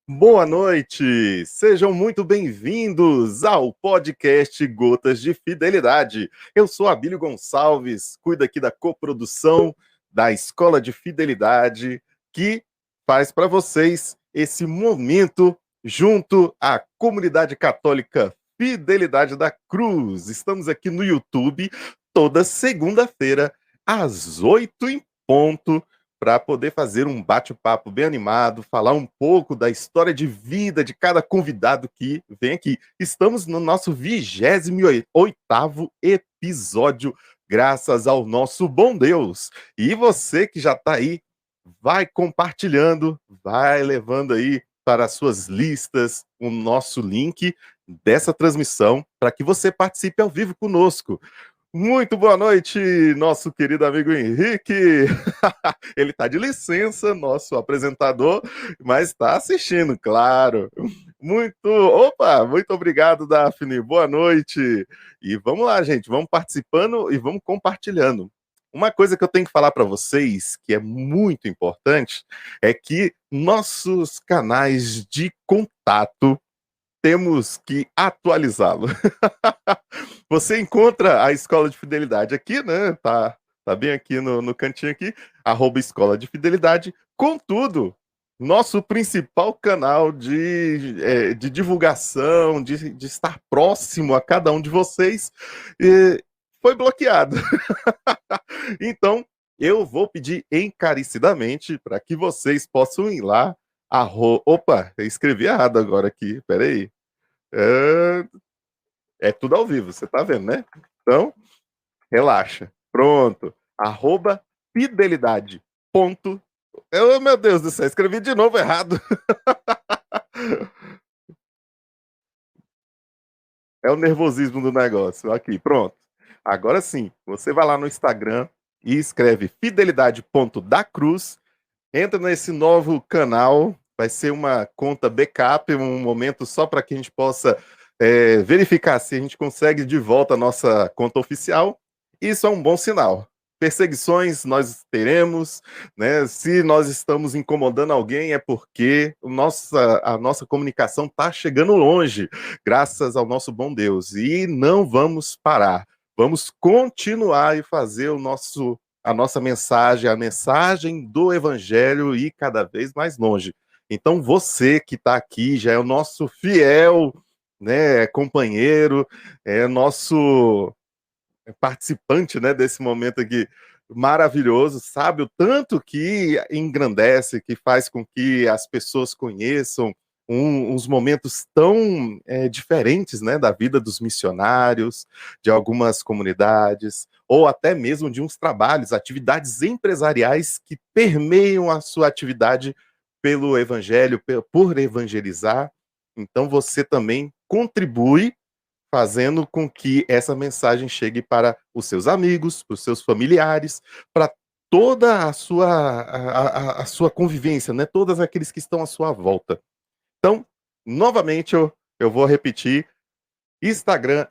Boa noite, sejam muito bem-vindos ao podcast Gotas de Fidelidade. Eu sou Abílio Gonçalves, cuido aqui da coprodução da Escola de Fidelidade, que faz para vocês esse momento junto à comunidade católica Fidelidade da Cruz. Estamos aqui no YouTube toda segunda-feira, às 8 em ponto, para poder fazer um bate-papo bem animado, falar um pouco da história de vida de cada convidado que vem aqui. Estamos no nosso 28º episódio, graças ao nosso bom Deus. E você que já está aí, vai compartilhando, vai levando aí para as suas listas o nosso link dessa transmissão para que você participe ao vivo conosco. Muito boa noite, nosso querido amigo Henrique. Ele está de licença, nosso apresentador, mas está assistindo, claro. Muito obrigado, Daphne. Boa noite. E vamos lá, gente, vamos participando e vamos compartilhando. Uma coisa que eu tenho que falar para vocês, que é muito importante, é que nossos canais de contato temos que atualizá-lo. Você encontra a Escola de Fidelidade aqui, né? Tá bem aqui no cantinho aqui, @Escola de Fidelidade. Contudo, nosso principal canal de divulgação, de estar próximo a cada um de vocês, foi bloqueado. Então, eu vou pedir encarecidamente para que vocês possam ir lá. Opa, eu escrevi errado agora aqui, peraí. É tudo ao vivo, você tá vendo, né? Então, relaxa. Pronto. @fidelidade. Ponto. Meu Deus do céu, escrevi de novo errado. É o nervosismo do negócio. Aqui, pronto. Agora sim, você vai lá no Instagram e escreve fidelidade.dacruz. Entra nesse novo canal. Vai ser uma conta backup, um momento só para que a gente possa verificar se a gente consegue de volta a nossa conta oficial. Isso é um bom sinal. Perseguições nós teremos, né? Se nós estamos incomodando alguém é porque a nossa comunicação está chegando longe, graças ao nosso bom Deus. E não vamos parar. Vamos continuar e fazer a nossa mensagem, a mensagem do Evangelho ir cada vez mais longe. Então você que está aqui já é o nosso fiel, né, companheiro, é nosso participante, né, desse momento aqui maravilhoso, sabe o tanto que engrandece, que faz com que as pessoas conheçam uns momentos tão diferentes, né, da vida dos missionários, de algumas comunidades, ou até mesmo de uns trabalhos, atividades empresariais que permeiam a sua atividade pelo evangelho, por evangelizar. Então você também contribui fazendo com que essa mensagem chegue para os seus amigos, para os seus familiares, para toda a sua convivência, né? Todos aqueles que estão à sua volta. Então, novamente, eu vou repetir, Instagram,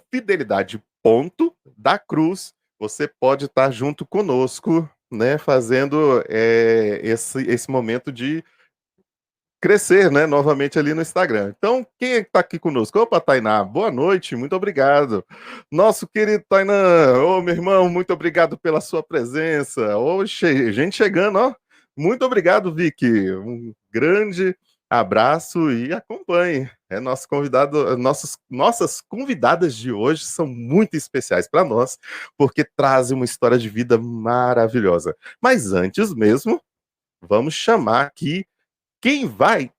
@fidelidade.dacruz. Você pode estar junto conosco, né? Fazendo esse momento de crescer, né, novamente ali no Instagram. Então, quem é que tá aqui conosco? Opa, Tainá, boa noite, muito obrigado. Nosso querido Tainan, ô meu irmão, muito obrigado pela sua presença. Gente chegando, ó. Muito obrigado, Vicky. Um grande abraço e acompanhe. É nosso convidado, nossas convidadas de hoje são muito especiais para nós, porque trazem uma história de vida maravilhosa. Mas antes mesmo, vamos chamar aqui quem vai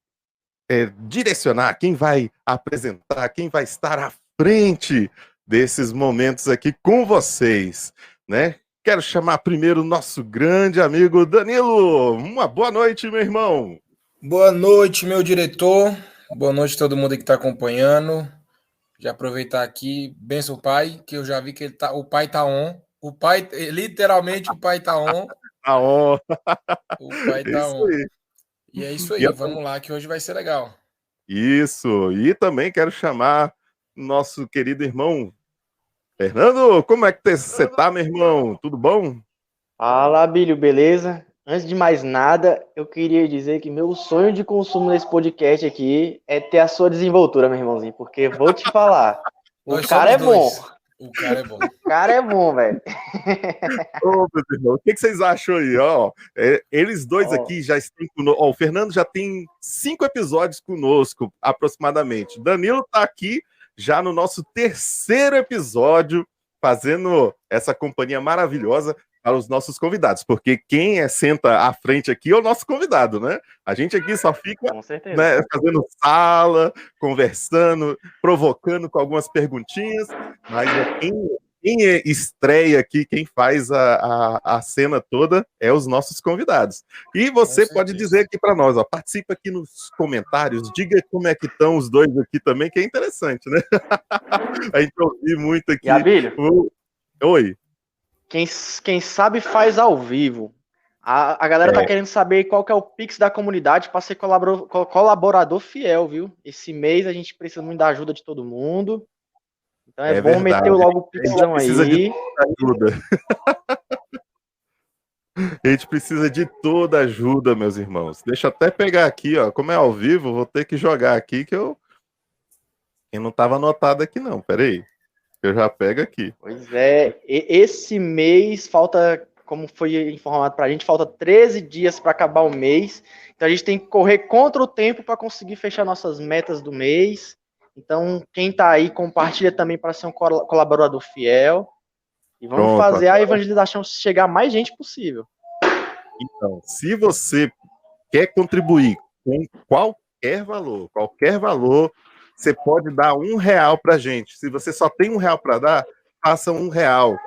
direcionar, quem vai apresentar, quem vai estar à frente desses momentos aqui com vocês, né? Quero chamar primeiro o nosso grande amigo Danilo. Uma boa noite, meu irmão. Boa noite, meu diretor. Boa noite a todo mundo que está acompanhando. Já aproveitar aqui, benção o pai, que eu já vi que o pai tá on. O pai, literalmente, o pai tá on. A honra. O pai tá Isso on. aí. E é isso E aí, vamos lá, que hoje vai ser legal. Isso. E também quero chamar nosso querido irmão Fernando. Como é que você tá, meu irmão? Tudo bom? Fala, Abílio, beleza? Antes de mais nada, eu queria dizer que meu sonho de consumo nesse podcast aqui é ter a sua desenvoltura, meu irmãozinho, porque vou te falar, o cara é bom. O cara é bom. O cara é bom, velho. Ô, meu irmão, o que vocês acham aí? Eles dois aqui já estão conosco. O Fernando já tem 5 episódios conosco, aproximadamente. Danilo tá aqui já no nosso 3º episódio, fazendo essa companhia maravilhosa para os nossos convidados, porque quem senta à frente aqui é o nosso convidado, né? A gente aqui só fica, né, fazendo sala, conversando, provocando com algumas perguntinhas, mas quem estreia aqui, quem faz a cena toda é os nossos convidados. E você pode dizer aqui para nós, participa aqui nos comentários, diga como é que estão os dois aqui também, que é interessante, né? A gente ouviu muito aqui. E Abílio? Oi. Quem sabe faz ao vivo. A galera tá querendo saber qual que é o Pix da comunidade para ser colaborador fiel, viu? Esse mês a gente precisa muito da ajuda de todo mundo. Então é bom verdade. meter logo o Pixão aí. Precisa de toda ajuda. A gente precisa de toda ajuda, meus irmãos. Deixa eu até pegar aqui, ó. Como é ao vivo, vou ter que jogar aqui que eu não estava anotado aqui não. Peraí. Eu já pego aqui. Pois é. Esse mês falta, como foi informado pra gente, falta 13 dias para acabar o mês. Então a gente tem que correr contra o tempo para conseguir fechar nossas metas do mês. Então, quem tá aí, compartilha também para ser um colaborador fiel. E vamos fazer a evangelização chegar a mais gente possível. Então, se você quer contribuir com qualquer valor, você pode dar R$1 pra gente. Se você só tem R$1 para dar, faça R$1.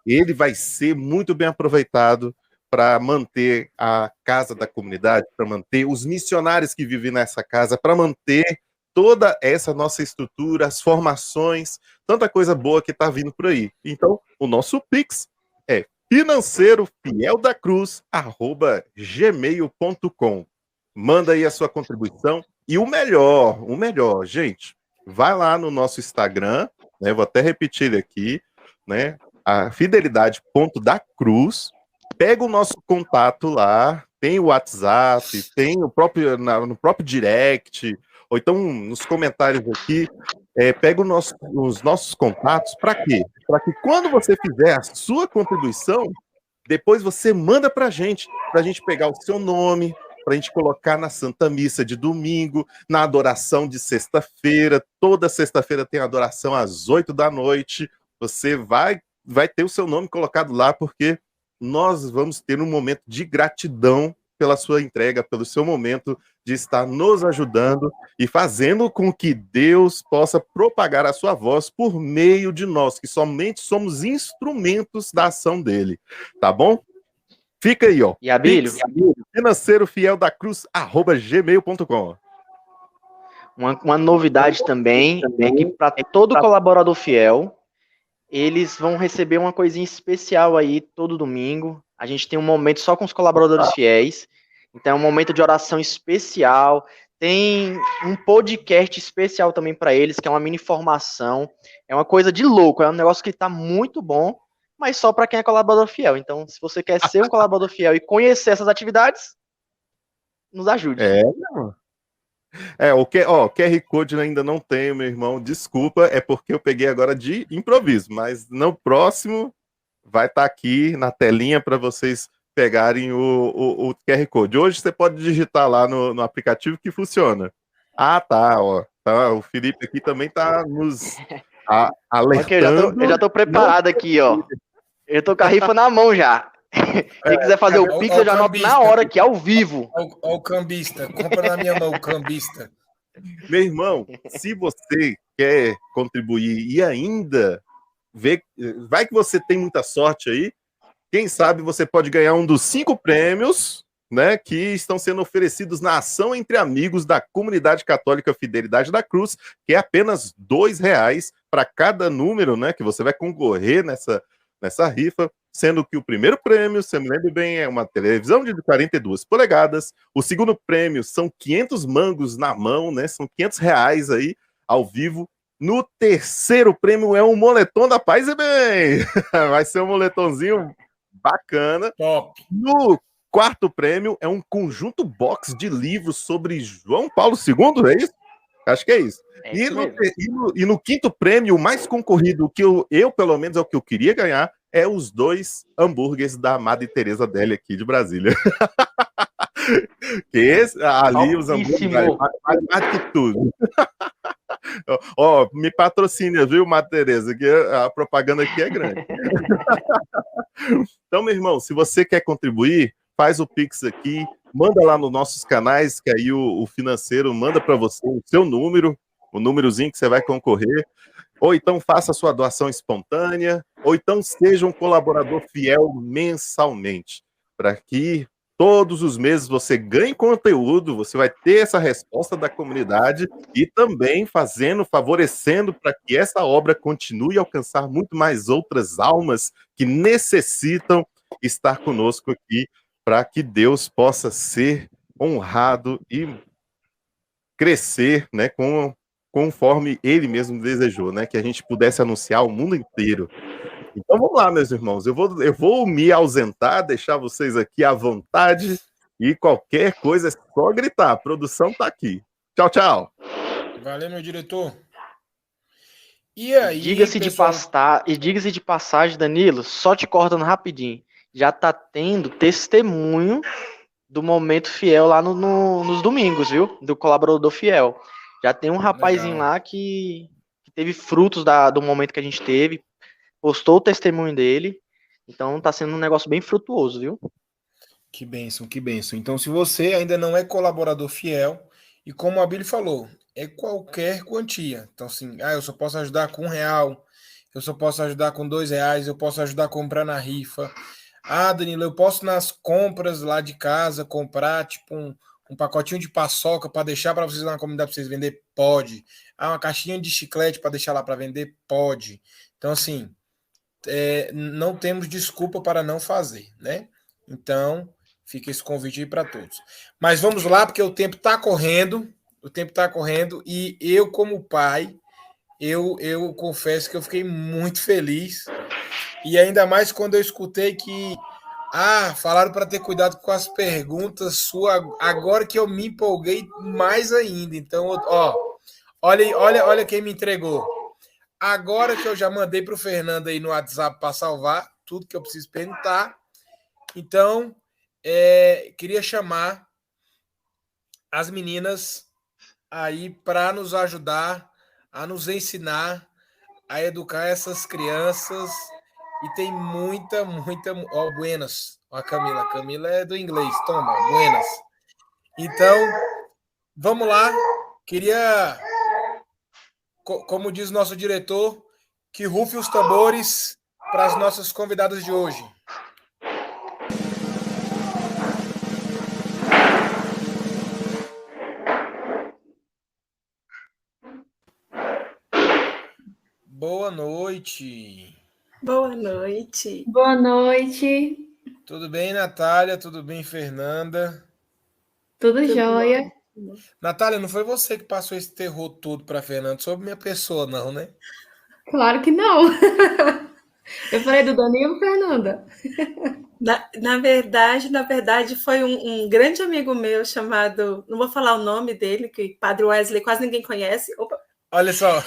Ele vai ser muito bem aproveitado para manter a casa da comunidade, para manter os missionários que vivem nessa casa, para manter toda essa nossa estrutura, as formações, tanta coisa boa que está vindo por aí. Então, o nosso Pix é financeirofieldacruz@gmail.com. Manda aí a sua contribuição. E o melhor, gente, vai lá no nosso Instagram, né? Vou até repetir ele aqui, né? A fidelidade.dacruz. Pega o nosso contato lá, tem o WhatsApp, tem no próprio direct, ou então nos comentários aqui, pega os nossos contatos, para quê? Para que quando você fizer a sua contribuição, depois você manda para a gente pegar o seu nome, para a gente colocar na Santa Missa de domingo, na adoração de sexta-feira. Toda sexta-feira tem adoração às 8 da noite. Você vai ter o seu nome colocado lá, porque nós vamos ter um momento de gratidão pela sua entrega, pelo seu momento de estar nos ajudando e fazendo com que Deus possa propagar a sua voz por meio de nós, que somente somos instrumentos da ação dele. Tá bom? Fica aí, ó. E Abílio? financeirofieldacruz@gmail.com. Uma novidade também é que para todo colaborador fiel, eles vão receber uma coisinha especial aí todo domingo. A gente tem um momento só com os colaboradores fiéis. Então é um momento de oração especial. Tem um podcast especial também para eles, que é uma mini formação. É uma coisa de louco, é um negócio que tá muito bom, mas só para quem é colaborador fiel. Então, se você quer ser um colaborador fiel e conhecer essas atividades, nos ajude. O QR Code ainda não tem, meu irmão. Desculpa, é porque eu peguei agora de improviso, mas no próximo vai estar aqui na telinha para vocês pegarem o QR Code. Hoje você pode digitar lá no aplicativo que funciona. Tá, o Felipe aqui também tá nos alertando. Okay, eu já tô preparado aqui, ó. Eu tô com a rifa na mão já. Quem quiser fazer o Pix, eu já anoto na hora aqui, ao vivo. Ó o cambista, compra na minha mão o cambista. Meu irmão, se você quer contribuir e ainda vai que você tem muita sorte aí, quem sabe você pode ganhar um dos 5 prêmios, né, que estão sendo oferecidos na ação entre amigos da Comunidade Católica Fidelidade da Cruz, que é apenas R$2 para cada número, né, que você vai concorrer nessa rifa, sendo que o primeiro prêmio, se eu me lembro bem, é uma televisão de 42 polegadas, o segundo prêmio são 500 mangos na mão, né, são R$500 aí, ao vivo. No terceiro prêmio é um moletom da Paz e Bem, vai ser um moletomzinho bacana. Top. No quarto prêmio é um conjunto box de livros sobre João Paulo II, é isso? Acho que é isso. É isso mesmo. E no quinto prêmio, o mais concorrido, que eu, pelo menos, é o que eu queria ganhar, é os 2 hambúrgueres da Madre Teresa Deli aqui de Brasília. Que esse, ali os hambúrgueres vale mais que tudo. Ó, me patrocina, viu, Madre Teresa, que a propaganda aqui é grande. Então, meu irmão, se você quer contribuir, faz o Pix aqui, manda lá nos nossos canais, que aí o financeiro manda para você o seu número, o númerozinho que você vai concorrer, ou então faça a sua doação espontânea, ou então seja um colaborador fiel mensalmente, para que todos os meses você ganhe conteúdo, você vai ter essa resposta da comunidade e também favorecendo para que essa obra continue a alcançar muito mais outras almas que necessitam estar conosco aqui, para que Deus possa ser honrado e crescer, né, conforme Ele mesmo desejou, né, que a gente pudesse anunciar ao mundo inteiro. Então vamos lá, meus irmãos, eu vou me ausentar, deixar vocês aqui à vontade, e qualquer coisa é só gritar, a produção está aqui. Tchau, tchau. Valeu, meu diretor. E aí, diga-se pessoal... de passagem, Danilo, só te cortando rapidinho, já tá tendo testemunho do momento fiel lá nos domingos, viu? Do colaborador fiel. Já tem um rapazinho lá que teve frutos do momento que a gente teve, postou o testemunho dele, então tá sendo um negócio bem frutuoso, viu? Que bênção, que bênção. Então, se você ainda não é colaborador fiel, e como a Billy falou, é qualquer quantia. Então, assim, eu só posso ajudar com R$1, eu só posso ajudar com R$2, eu posso ajudar a comprar na rifa. Danilo, eu posso nas compras lá de casa comprar, tipo, um pacotinho de paçoca para deixar para vocês lá na comunidade para vocês vender? Pode. Uma caixinha de chiclete para deixar lá para vender? Pode. Então, assim, não temos desculpa para não fazer, né? Então, fica esse convite aí para todos. Mas vamos lá, porque o tempo está correndo, e eu, como pai, eu confesso que eu fiquei muito feliz, e ainda mais quando eu escutei que falaram para ter cuidado com as perguntas suas, agora que eu me empolguei mais ainda. Então, olha quem me entregou. Agora que eu já mandei para o Fernando aí no WhatsApp para salvar tudo que eu preciso perguntar, então queria chamar as meninas aí para nos ajudar, a nos ensinar, a educar essas crianças. E tem muita, buenas. Ó, a Camila é do inglês, toma, buenas. Então, vamos lá. Queria, como diz nosso diretor, que rufe os tambores para as nossas convidadas de hoje. Boa noite. Boa noite. Boa noite. Tudo bem, Natália? Tudo bem, Fernanda? Tudo jóia. Natália, não foi você que passou esse terror todo para Fernanda sobre minha pessoa, não, né? Claro que não. Eu falei do Danilo, Fernanda. Na verdade, foi um grande amigo meu chamado, não vou falar o nome dele, que Padre Wesley quase ninguém conhece. Opa. Olha só.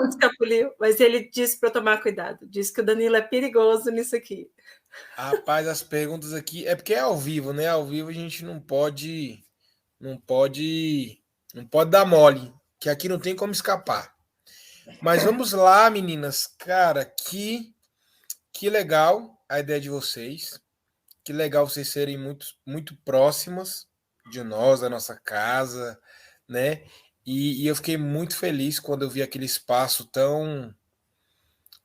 Escapuliu, mas ele disse para eu tomar cuidado. Disse que o Danilo é perigoso nisso aqui. Rapaz, as perguntas aqui é porque é ao vivo, né? Ao vivo a gente não pode dar mole, que aqui não tem como escapar. Mas vamos lá, meninas. Cara, que legal a ideia de vocês. Que legal vocês serem muito, muito próximas de nós, da nossa casa, né? E eu fiquei muito feliz quando eu vi aquele espaço tão...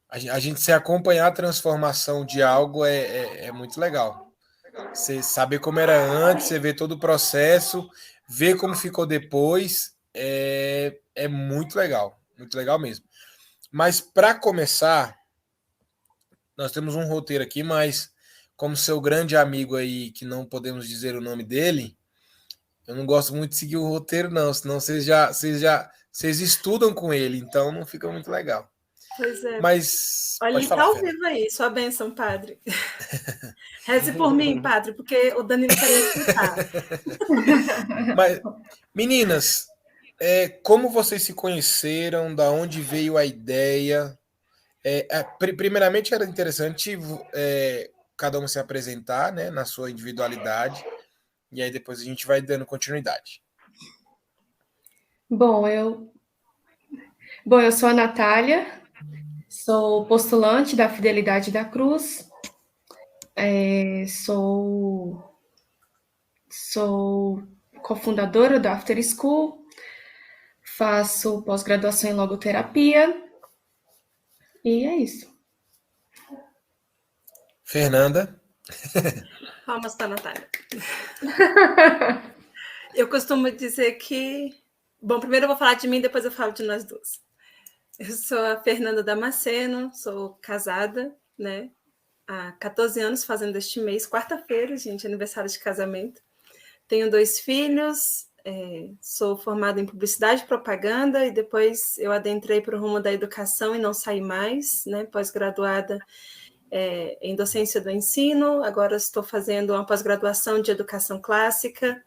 A gente se acompanhar a transformação de algo é muito legal. Você saber como era antes, você ver todo o processo, ver como ficou depois, é muito legal mesmo. Mas para começar, nós temos um roteiro aqui, mas como seu grande amigo aí, que não podemos dizer o nome dele, eu não gosto muito de seguir o roteiro, não, senão vocês estudam com ele, então não fica muito legal. Pois é. Mas Olha, pode ele está falar, ao Fernanda. vivo aí, sua bênção, padre. Reze por mim, padre, porque o Danilo quer me escutar. Mas, meninas, como vocês se conheceram? Da onde veio a ideia? Primeiramente, era interessante cada um se apresentar, né, na sua individualidade, e aí depois a gente vai dando continuidade. Bom, eu sou a Natália, sou postulante da Fidelidade da Cruz, sou cofundadora do After School, faço pós-graduação em logoterapia, e é isso. Fernanda? Palmas para a Natália. Eu costumo dizer que... Bom, primeiro eu vou falar de mim, depois eu falo de nós duas. Eu sou a Fernanda Damasceno, sou casada, né? Há 14 anos, fazendo este mês, quarta-feira, gente, aniversário de casamento. Tenho 2 filhos, sou formada em publicidade e propaganda, e depois eu adentrei para o rumo da educação e não saí mais, né? Pós-graduada em docência do ensino, agora estou fazendo uma pós-graduação de educação clássica.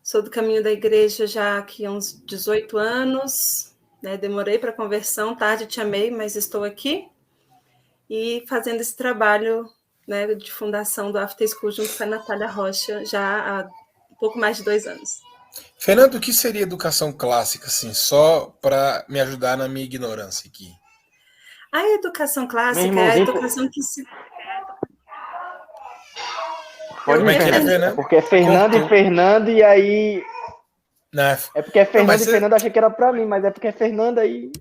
Sou do caminho da igreja já aqui há uns 18 anos, né? Demorei para a conversão, tarde te amei, mas estou aqui. E fazendo esse trabalho, né, de fundação do After School junto com a Natália Rocha, já há um pouco mais de 2 anos. Fernando, o que seria educação clássica, assim, só para me ajudar na minha ignorância aqui? A educação clássica é a educação que se... Pode me Fernando? É porque é Fernando e Fernando, e aí... Não, é porque é Fernando e Fernando, achei que era para mim, mas é porque é Fernanda aí...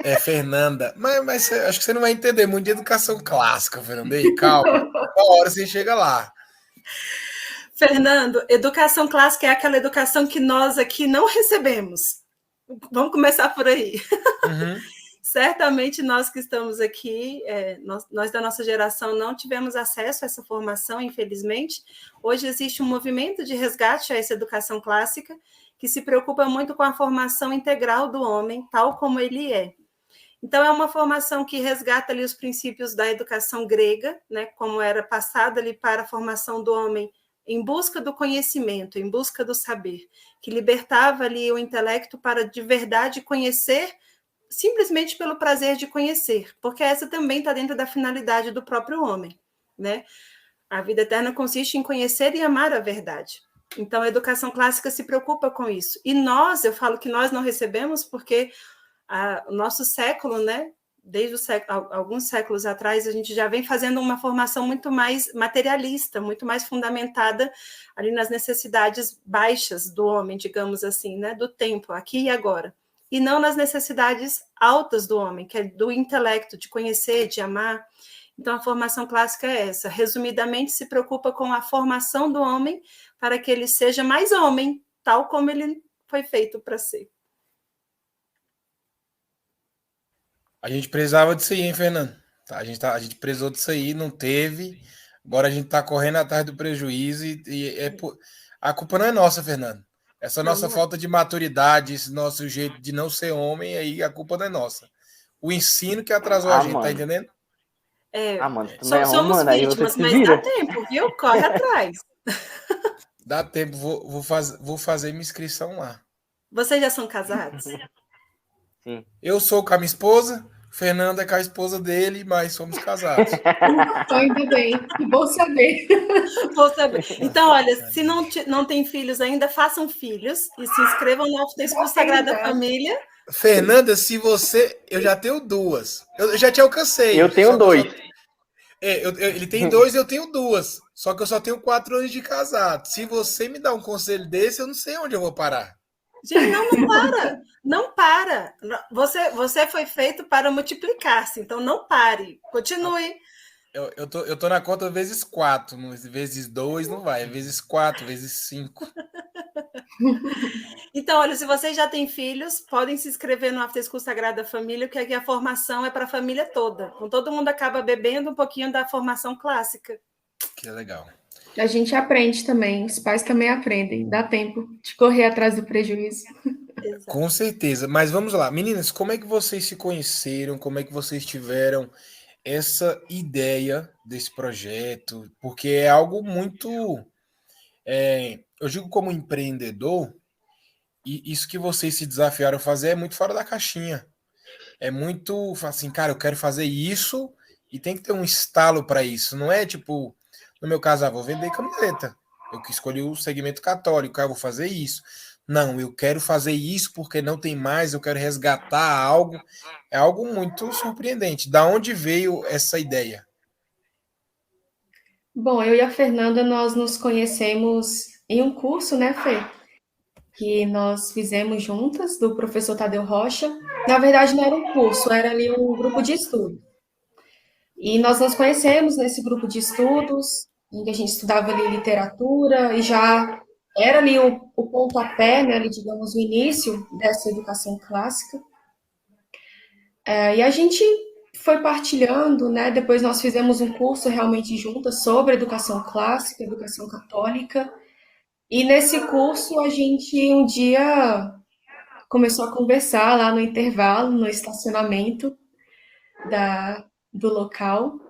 É Fernanda. Mas acho que você não vai entender muito de educação clássica, Fernanda. Aí, calma. Uma hora você chega lá. Fernando, educação clássica é aquela educação que nós aqui não recebemos. Vamos começar por aí. Uhum. Certamente nós que estamos aqui, nós da nossa geração não tivemos acesso a essa formação, infelizmente. Hoje existe um movimento de resgate a essa educação clássica que se preocupa muito com a formação integral do homem, tal como ele é. Então, é uma formação que resgata ali os princípios da educação grega, né, como era passada ali para a formação do homem em busca do conhecimento, em busca do saber, que libertava ali o intelecto para de verdade conhecer, simplesmente pelo prazer de conhecer, porque essa também está dentro da finalidade do próprio homem, né? A vida eterna consiste em conhecer e amar a verdade. Então, a educação clássica se preocupa com isso. E eu falo que nós não recebemos porque o nosso século, né? Desde alguns séculos atrás, a gente já vem fazendo uma formação muito mais materialista, muito mais fundamentada ali nas necessidades baixas do homem, digamos assim, né? Do tempo, aqui e agora. E não nas necessidades altas do homem, que é do intelecto, de conhecer, de amar. Então, a formação clássica é essa. Resumidamente, se preocupa com a formação do homem para que ele seja mais homem, tal como ele foi feito para ser. A gente precisava disso aí, hein, Fernando? A gente precisou disso aí, não teve. Agora a gente tá correndo atrás do prejuízo a culpa não é nossa, Fernando. Essa nossa falta de maturidade, esse nosso jeito de não ser homem, aí a culpa não é nossa. O ensino que atrasou a gente, mano. Tá entendendo? Mano, tu não é somos humano, vítimas, mas dá tempo, viu? Corre atrás. Dá tempo, vou fazer minha inscrição lá. Vocês já são casados? Sim. Eu sou com a minha esposa, Fernando é com a esposa dele, mas somos casados. Ainda bem, bom saber. Vou saber. Então, olha, se não tem filhos ainda, façam filhos e se inscrevam no After School Sagrada Família. Fernanda, se você... Eu já tenho 2. Eu já te alcancei. Eu tenho 2. Ele tem 2 e eu tenho 2. Só que eu só tenho 4 anos de casado. Se você me dá um conselho desse, eu não sei onde eu vou parar. Gente, não para. Não para. Você foi feito para multiplicar-se, então não pare. Continue. Eu tô na conta vezes 4. Vezes 2 não vai. Vezes 4, vezes 5. Então, olha, se vocês já têm filhos, podem se inscrever no After School Sagrada Família, porque aqui a formação é para a família toda. Então, todo mundo acaba bebendo um pouquinho da formação clássica. Que legal. A gente aprende também, os pais também aprendem, dá tempo de correr atrás do prejuízo. Exato. Com certeza. Mas vamos lá. Meninas, como é que vocês se conheceram? Como é que vocês tiveram essa ideia desse projeto? Porque é algo muito... eu digo como empreendedor, e isso que vocês se desafiaram a fazer é muito fora da caixinha. É muito assim, cara, eu quero fazer isso e tem que ter um estalo para isso. Não é tipo, no meu caso, vou vender camiseta. Eu que escolhi o segmento católico, eu vou fazer isso. Não, eu quero fazer isso porque não tem mais, eu quero resgatar algo. É algo muito surpreendente. Da onde veio essa ideia? Bom, eu e a Fernanda, nós nos conhecemos em um curso, né, Fê? Que nós fizemos juntas, do professor Tadeu Rocha. Na verdade, não era um curso, era ali um grupo de estudo. E nós nos conhecemos nesse grupo de estudos, em que a gente estudava ali literatura, e já era ali o pontapé, né, ali, digamos, o início dessa educação clássica. E a gente foi partilhando, né, depois nós fizemos um curso realmente juntas sobre educação clássica, educação católica, e nesse curso a gente um dia começou a conversar lá no intervalo, no estacionamento do local,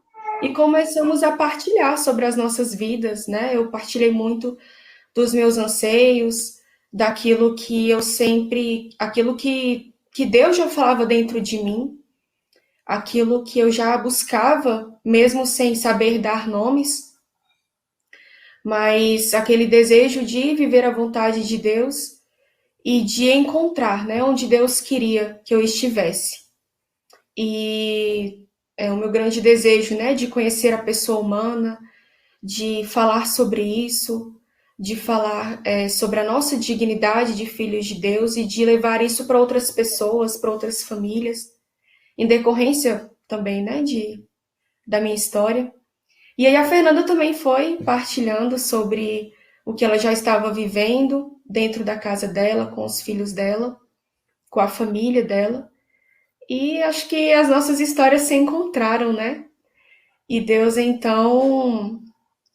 e começamos a partilhar sobre as nossas vidas, né? Eu partilhei muito dos meus anseios, daquilo que eu sempre, aquilo que Deus já falava dentro de mim, aquilo que eu já buscava, mesmo sem saber dar nomes, mas aquele desejo de viver a vontade de Deus e de encontrar, né, onde Deus queria que eu estivesse. E é o meu grande desejo, né, de conhecer a pessoa humana, de falar sobre isso, de falar sobre a nossa dignidade de filhos de Deus e de levar isso para outras pessoas, para outras famílias, em decorrência também, né, da minha história. E aí a Fernanda também foi partilhando sobre o que ela já estava vivendo dentro da casa dela, com os filhos dela, com a família dela. E acho que as nossas histórias se encontraram, né? E Deus, então,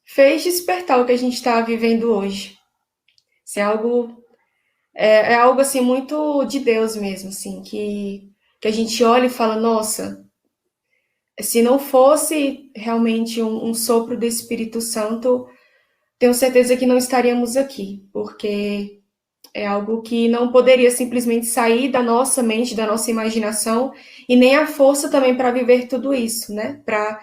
fez despertar o que a gente está vivendo hoje. Isso é algo assim, muito de Deus mesmo, assim, que a gente olha e fala, nossa, se não fosse realmente um sopro do Espírito Santo, tenho certeza que não estaríamos aqui, porque é algo que não poderia simplesmente sair da nossa mente, da nossa imaginação, e nem a força também para viver tudo isso, né? Para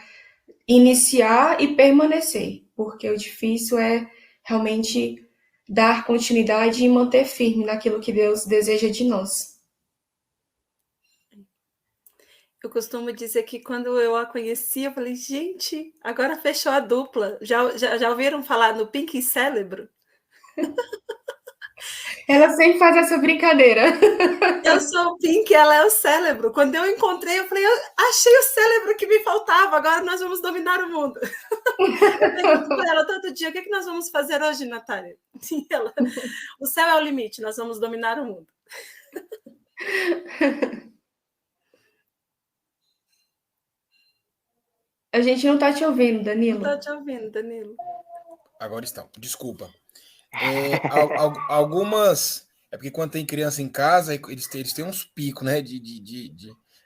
iniciar e permanecer, porque o difícil é realmente dar continuidade e manter firme naquilo que Deus deseja de nós. Eu costumo dizer que quando eu a conheci, eu falei, gente, agora fechou a dupla. Já ouviram falar no Pink Cérebro? Ela sempre faz essa brincadeira. Eu sou o Pink, ela é o cérebro. Quando eu encontrei, eu falei, eu achei o cérebro que me faltava, agora nós vamos dominar o mundo. Eu pergunto para ela todo dia, o que nós vamos fazer hoje, Natália? E ela, o céu é o limite, nós vamos dominar o mundo. A gente não está te ouvindo, Danilo. Não estou te ouvindo, Danilo. Agora estão, desculpa. Algumas... É porque quando tem criança em casa, eles têm uns picos, né?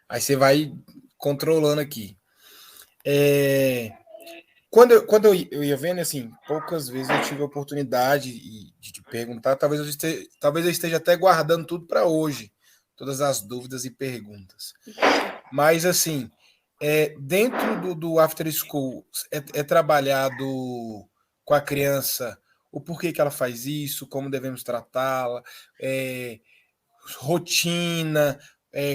Aí você vai controlando aqui. Quando eu ia vendo, assim, poucas vezes eu tive a oportunidade de te perguntar, talvez eu esteja até guardando tudo para hoje, todas as dúvidas e perguntas. Mas, assim, dentro do After School, é trabalhado com a criança o porquê que ela faz isso, como devemos tratá-la, rotina,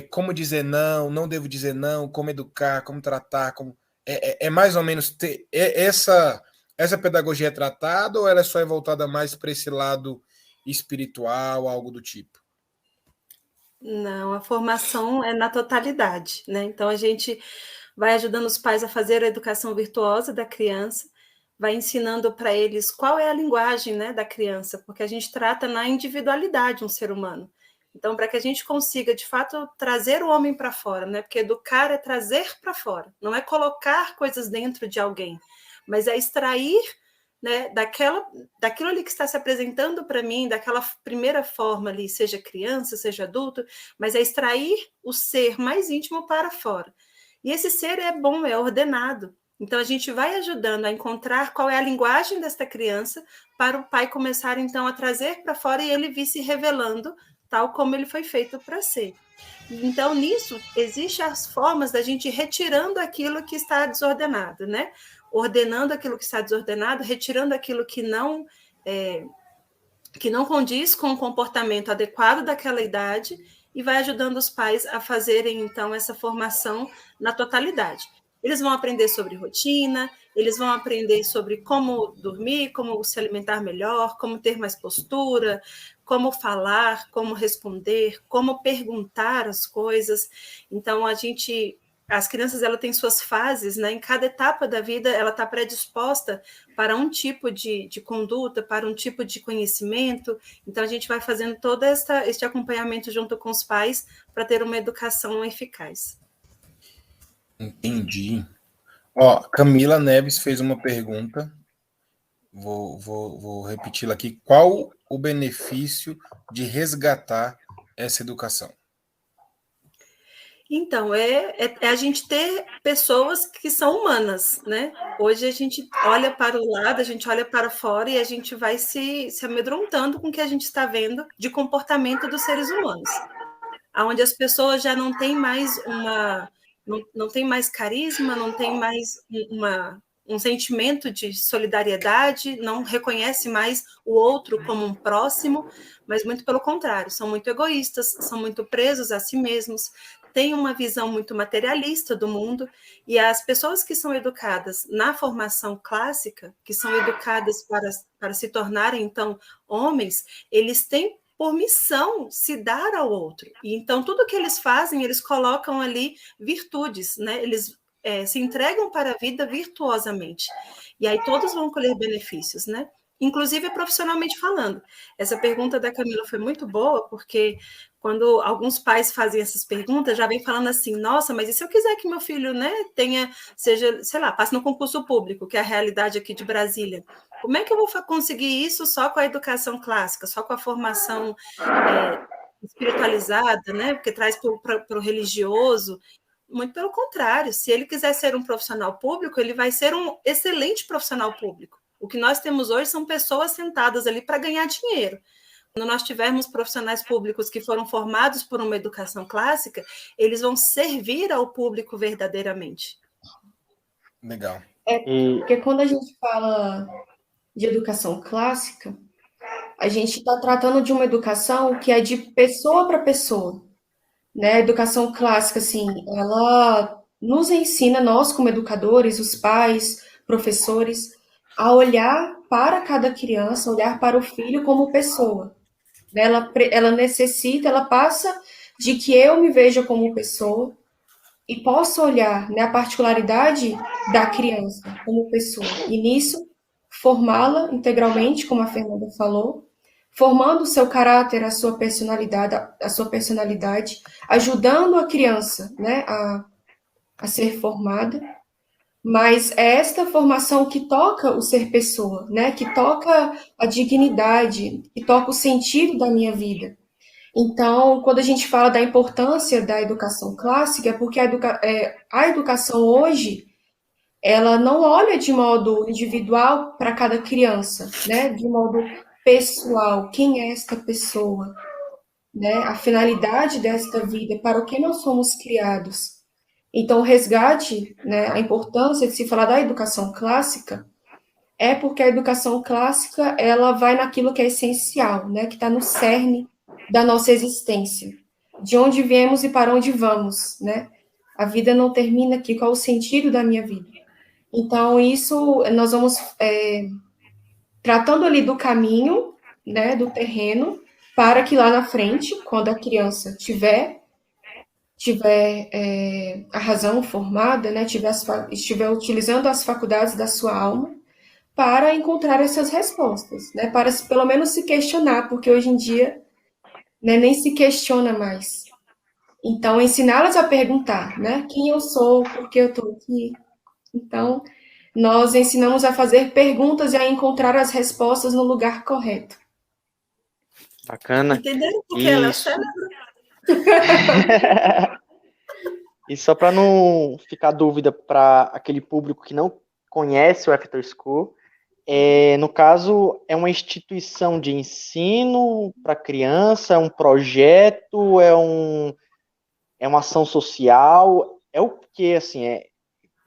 como dizer não, não devo dizer não, como educar, como tratar, como... É mais ou menos essa pedagogia é tratada ou ela só é voltada mais para esse lado espiritual, algo do tipo? Não, a formação é na totalidade, né? Então a gente vai ajudando os pais a fazer a educação virtuosa da criança, vai ensinando para eles qual é a linguagem, né, da criança, porque a gente trata na individualidade um ser humano. Então, para que a gente consiga, de fato, trazer o homem para fora, né? Porque educar é trazer para fora, não é colocar coisas dentro de alguém, mas é extrair né, daquilo ali que está se apresentando para mim, daquela primeira forma ali, seja criança, seja adulto, mas é extrair o ser mais íntimo para fora. E esse ser é bom, é ordenado. Então, a gente vai ajudando a encontrar qual é a linguagem desta criança para o pai começar, então, a trazer para fora e ele vir se revelando tal como ele foi feito para ser. Então, nisso, existem as formas da gente ir retirando aquilo que está desordenado, né? Ordenando aquilo que está desordenado, retirando aquilo que não condiz com o comportamento adequado daquela idade e vai ajudando os pais a fazerem, então, essa formação na totalidade. Eles vão aprender sobre rotina, eles vão aprender sobre como dormir, como se alimentar melhor, como ter mais postura, como falar, como responder, como perguntar as coisas. Então, as crianças, ela têm suas fases, né? Em cada etapa da vida, ela está predisposta para um tipo de conduta, para um tipo de conhecimento. Então, a gente vai fazendo todo este acompanhamento junto com os pais para ter uma educação eficaz. Entendi. Ó, Camila Neves fez uma pergunta. Vou repeti-la aqui. Qual o benefício de resgatar essa educação? Então, é a gente ter pessoas que são humanas, né? Hoje a gente olha para o lado, a gente olha para fora e a gente vai se amedrontando com o que a gente está vendo de comportamento dos seres humanos. Onde as pessoas já não têm mais não tem mais carisma, não tem mais um sentimento de solidariedade, não reconhece mais o outro como um próximo, mas muito pelo contrário, são muito egoístas, são muito presos a si mesmos, têm uma visão muito materialista do mundo, e as pessoas que são educadas na formação clássica, que são educadas para se tornarem, então, homens, eles têm por missão se dar ao outro. E então, tudo que eles fazem, eles colocam ali virtudes, né? Eles se entregam para a vida virtuosamente. E aí todos vão colher benefícios, né? Inclusive profissionalmente falando. Essa pergunta da Camila foi muito boa, porque quando alguns pais fazem essas perguntas, já vem falando assim, nossa, mas e se eu quiser que meu filho, né, seja, sei lá, passe no concurso público, que é a realidade aqui de Brasília, como é que eu vou conseguir isso só com a educação clássica, só com a formação espiritualizada, né, porque traz para o religioso? Muito pelo contrário, se ele quiser ser um profissional público, ele vai ser um excelente profissional público. O que nós temos hoje são pessoas sentadas ali para ganhar dinheiro. Quando nós tivermos profissionais públicos que foram formados por uma educação clássica, eles vão servir ao público verdadeiramente. Legal. Porque quando a gente fala de educação clássica, a gente está tratando de uma educação que é de pessoa para pessoa, né? A educação clássica, assim, ela nos ensina, nós como educadores, os pais, professores, a olhar para cada criança, olhar para o filho como pessoa. Ela necessita, ela passa de que eu me veja como pessoa e possa olhar, né, a particularidade da criança como pessoa. E nisso, formá-la integralmente, como a Fernanda falou, formando o seu caráter, a sua personalidade, ajudando a criança, né, a ser formada. Mas é esta formação que toca o ser pessoa, né, que toca a dignidade, que toca o sentido da minha vida. Então, quando a gente fala da importância da educação clássica, é porque a educação hoje, ela não olha de modo individual para cada criança, né? De modo pessoal, quem é esta pessoa, né? A finalidade desta vida, para o que nós somos criados. Então, o resgate, né, a importância de se falar da educação clássica é porque a educação clássica, ela vai naquilo que é essencial, né? Que está no cerne da nossa existência, de onde viemos e para onde vamos, né? A vida não termina aqui, qual o sentido da minha vida? Então, isso nós vamos tratando ali do caminho, né, do terreno, para que lá na frente, quando a criança tiver a razão formada, né, estiver utilizando as faculdades da sua alma, para encontrar essas respostas, né, para pelo menos se questionar, porque hoje em dia, né, nem se questiona mais. Então, ensiná-las a perguntar, né? Quem eu sou, por que eu estou aqui. Então, nós ensinamos a fazer perguntas e a encontrar as respostas no lugar correto. Bacana. Entenderam por que ela é o Isso. cérebro? E só para não ficar dúvida para aquele público que não conhece o After School, no caso, é uma instituição de ensino para criança, é um projeto, é uma ação social, é o que, assim,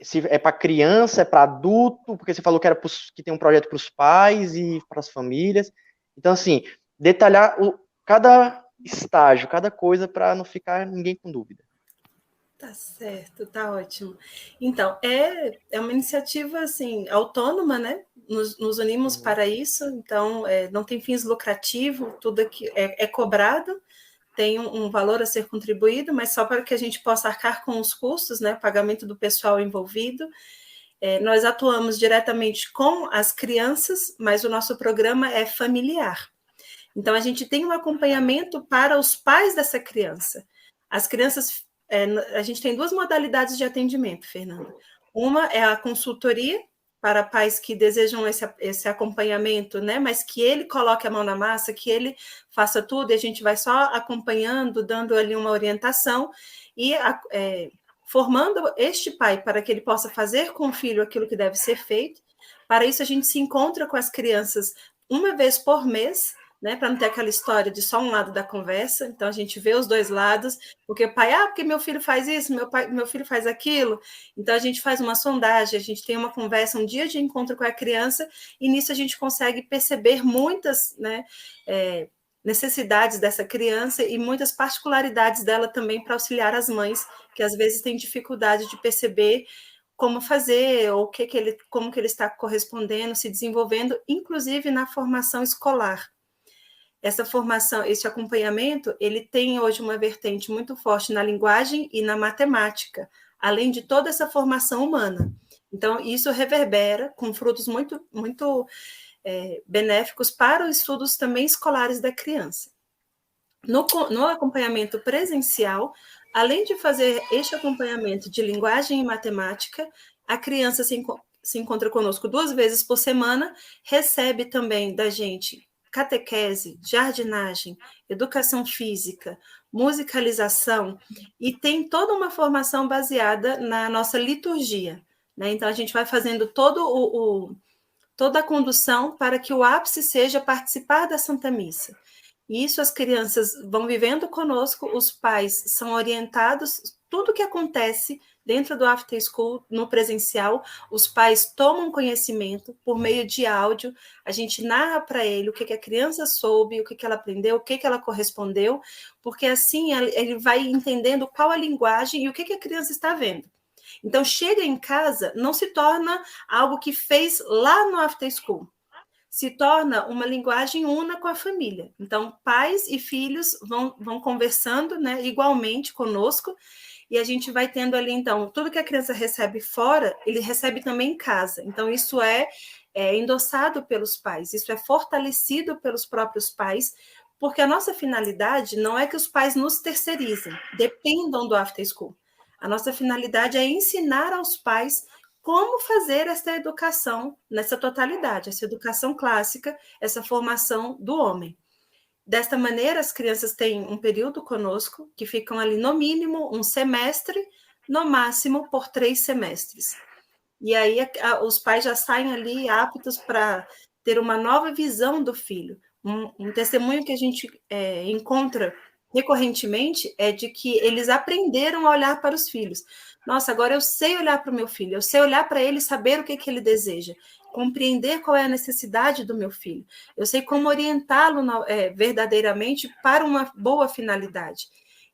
se é para criança, é para adulto, porque você falou que que tem um projeto para os pais e para as famílias. Então, assim, detalhar cada estágio, cada coisa, para não ficar ninguém com dúvida. Tá certo, tá ótimo. Então, é uma iniciativa, assim, autônoma, né? Nos unimos para isso, então, não tem fins lucrativos, tudo aqui é cobrado, tem um valor a ser contribuído, mas só para que a gente possa arcar com os custos, né? Pagamento do pessoal envolvido. Nós atuamos diretamente com as crianças, mas o nosso programa é familiar. Então, a gente tem um acompanhamento para os pais dessa criança. As crianças... a gente tem 2 modalidades de atendimento, Fernanda. Uma é a consultoria para pais que desejam esse acompanhamento, né? Mas que ele coloque a mão na massa, que ele faça tudo, e a gente vai só acompanhando, dando ali uma orientação e formando este pai para que ele possa fazer com o filho aquilo que deve ser feito. Para isso, a gente se encontra com as crianças uma vez por mês, né, para não ter aquela história de só um lado da conversa. Então a gente vê os 2 lados, porque o pai, porque meu filho faz isso, meu filho faz aquilo. Então a gente faz uma sondagem, a gente tem uma conversa, um dia de encontro com a criança, e nisso a gente consegue perceber muitas, né, necessidades dessa criança e muitas particularidades dela também para auxiliar as mães, que às vezes têm dificuldade de perceber como fazer, ou como que ele está correspondendo, se desenvolvendo, inclusive na formação escolar. Essa formação, esse acompanhamento, ele tem hoje uma vertente muito forte na linguagem e na matemática, além de toda essa formação humana. Então, isso reverbera com frutos muito, muito benéficos para os estudos também escolares da criança. No acompanhamento presencial, além de fazer este acompanhamento de linguagem e matemática, a criança se encontra conosco 2 vezes por semana, recebe também da gente catequese, jardinagem, educação física, musicalização, e tem toda uma formação baseada na nossa liturgia, né? Então, a gente vai fazendo toda a condução para que o ápice seja participar da Santa Missa. E isso as crianças vão vivendo conosco, os pais são orientados, tudo que acontece dentro do After School, no presencial, os pais tomam conhecimento por meio de áudio, a gente narra para ele o que a criança soube, o que ela aprendeu, o que ela correspondeu, porque assim ele vai entendendo qual a linguagem e o que a criança está vendo. Então, chega em casa, não se torna algo que fez lá no After School, se torna uma linguagem una com a família. Então, pais e filhos vão conversando, né, igualmente conosco, e a gente vai tendo ali, então, tudo que a criança recebe fora, ele recebe também em casa. Então, isso é endossado pelos pais, isso é fortalecido pelos próprios pais, porque a nossa finalidade não é que os pais nos terceirizem, dependam do After School. A nossa finalidade é ensinar aos pais como fazer essa educação nessa totalidade, essa educação clássica, essa formação do homem. Desta maneira, as crianças têm um período conosco, que ficam ali no mínimo um semestre, no máximo por 3 semestres. E aí os pais já saem ali aptos para ter uma nova visão do filho. Um testemunho que a gente encontra recorrentemente é de que eles aprenderam a olhar para os filhos. Nossa, agora eu sei olhar para o meu filho, eu sei olhar para ele e saber o que ele deseja, compreender qual é a necessidade do meu filho, eu sei como orientá-lo verdadeiramente para uma boa finalidade.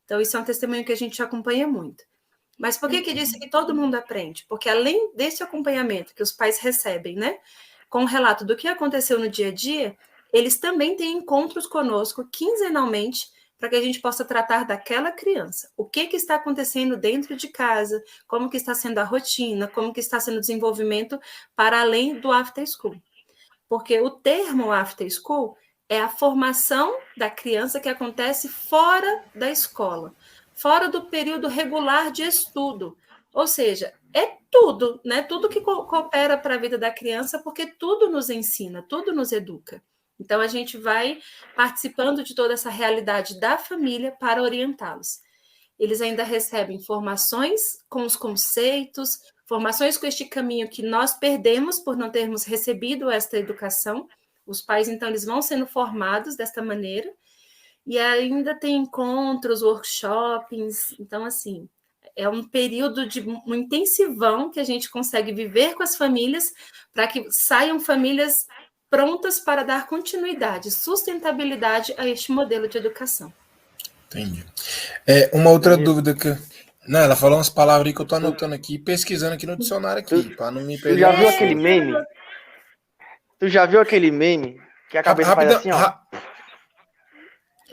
Então, isso é um testemunho que a gente acompanha muito. Mas por que disse que todo mundo aprende? Porque além desse acompanhamento que os pais recebem, né, com o relato do que aconteceu no dia a dia, eles também têm encontros conosco quinzenalmente, para que a gente possa tratar daquela criança. O que está acontecendo dentro de casa, como que está sendo a rotina, como que está sendo o desenvolvimento para além do After School. Porque o termo After School é a formação da criança que acontece fora da escola, fora do período regular de estudo. Ou seja, É tudo, né? Tudo que coopera para a vida da criança, porque tudo nos ensina, tudo nos educa. Então, a gente vai participando de toda essa realidade da família para orientá-los. Eles ainda recebem formações com os conceitos, formações com este caminho que nós perdemos por não termos recebido esta educação. Os pais, então, eles vão sendo formados desta maneira, e ainda tem encontros, workshops. Então, assim, é um período de um intensivão que a gente consegue viver com as famílias para que saiam famílias prontas para dar continuidade, sustentabilidade a este modelo de educação. Entendi. Uma outra dúvida que... Não, ela falou umas palavras aí que eu tô anotando aqui, pesquisando aqui no dicionário aqui, para não me perder. Tu já viu aquele meme? Tu já viu aquele meme que a cabeça faz assim, ó?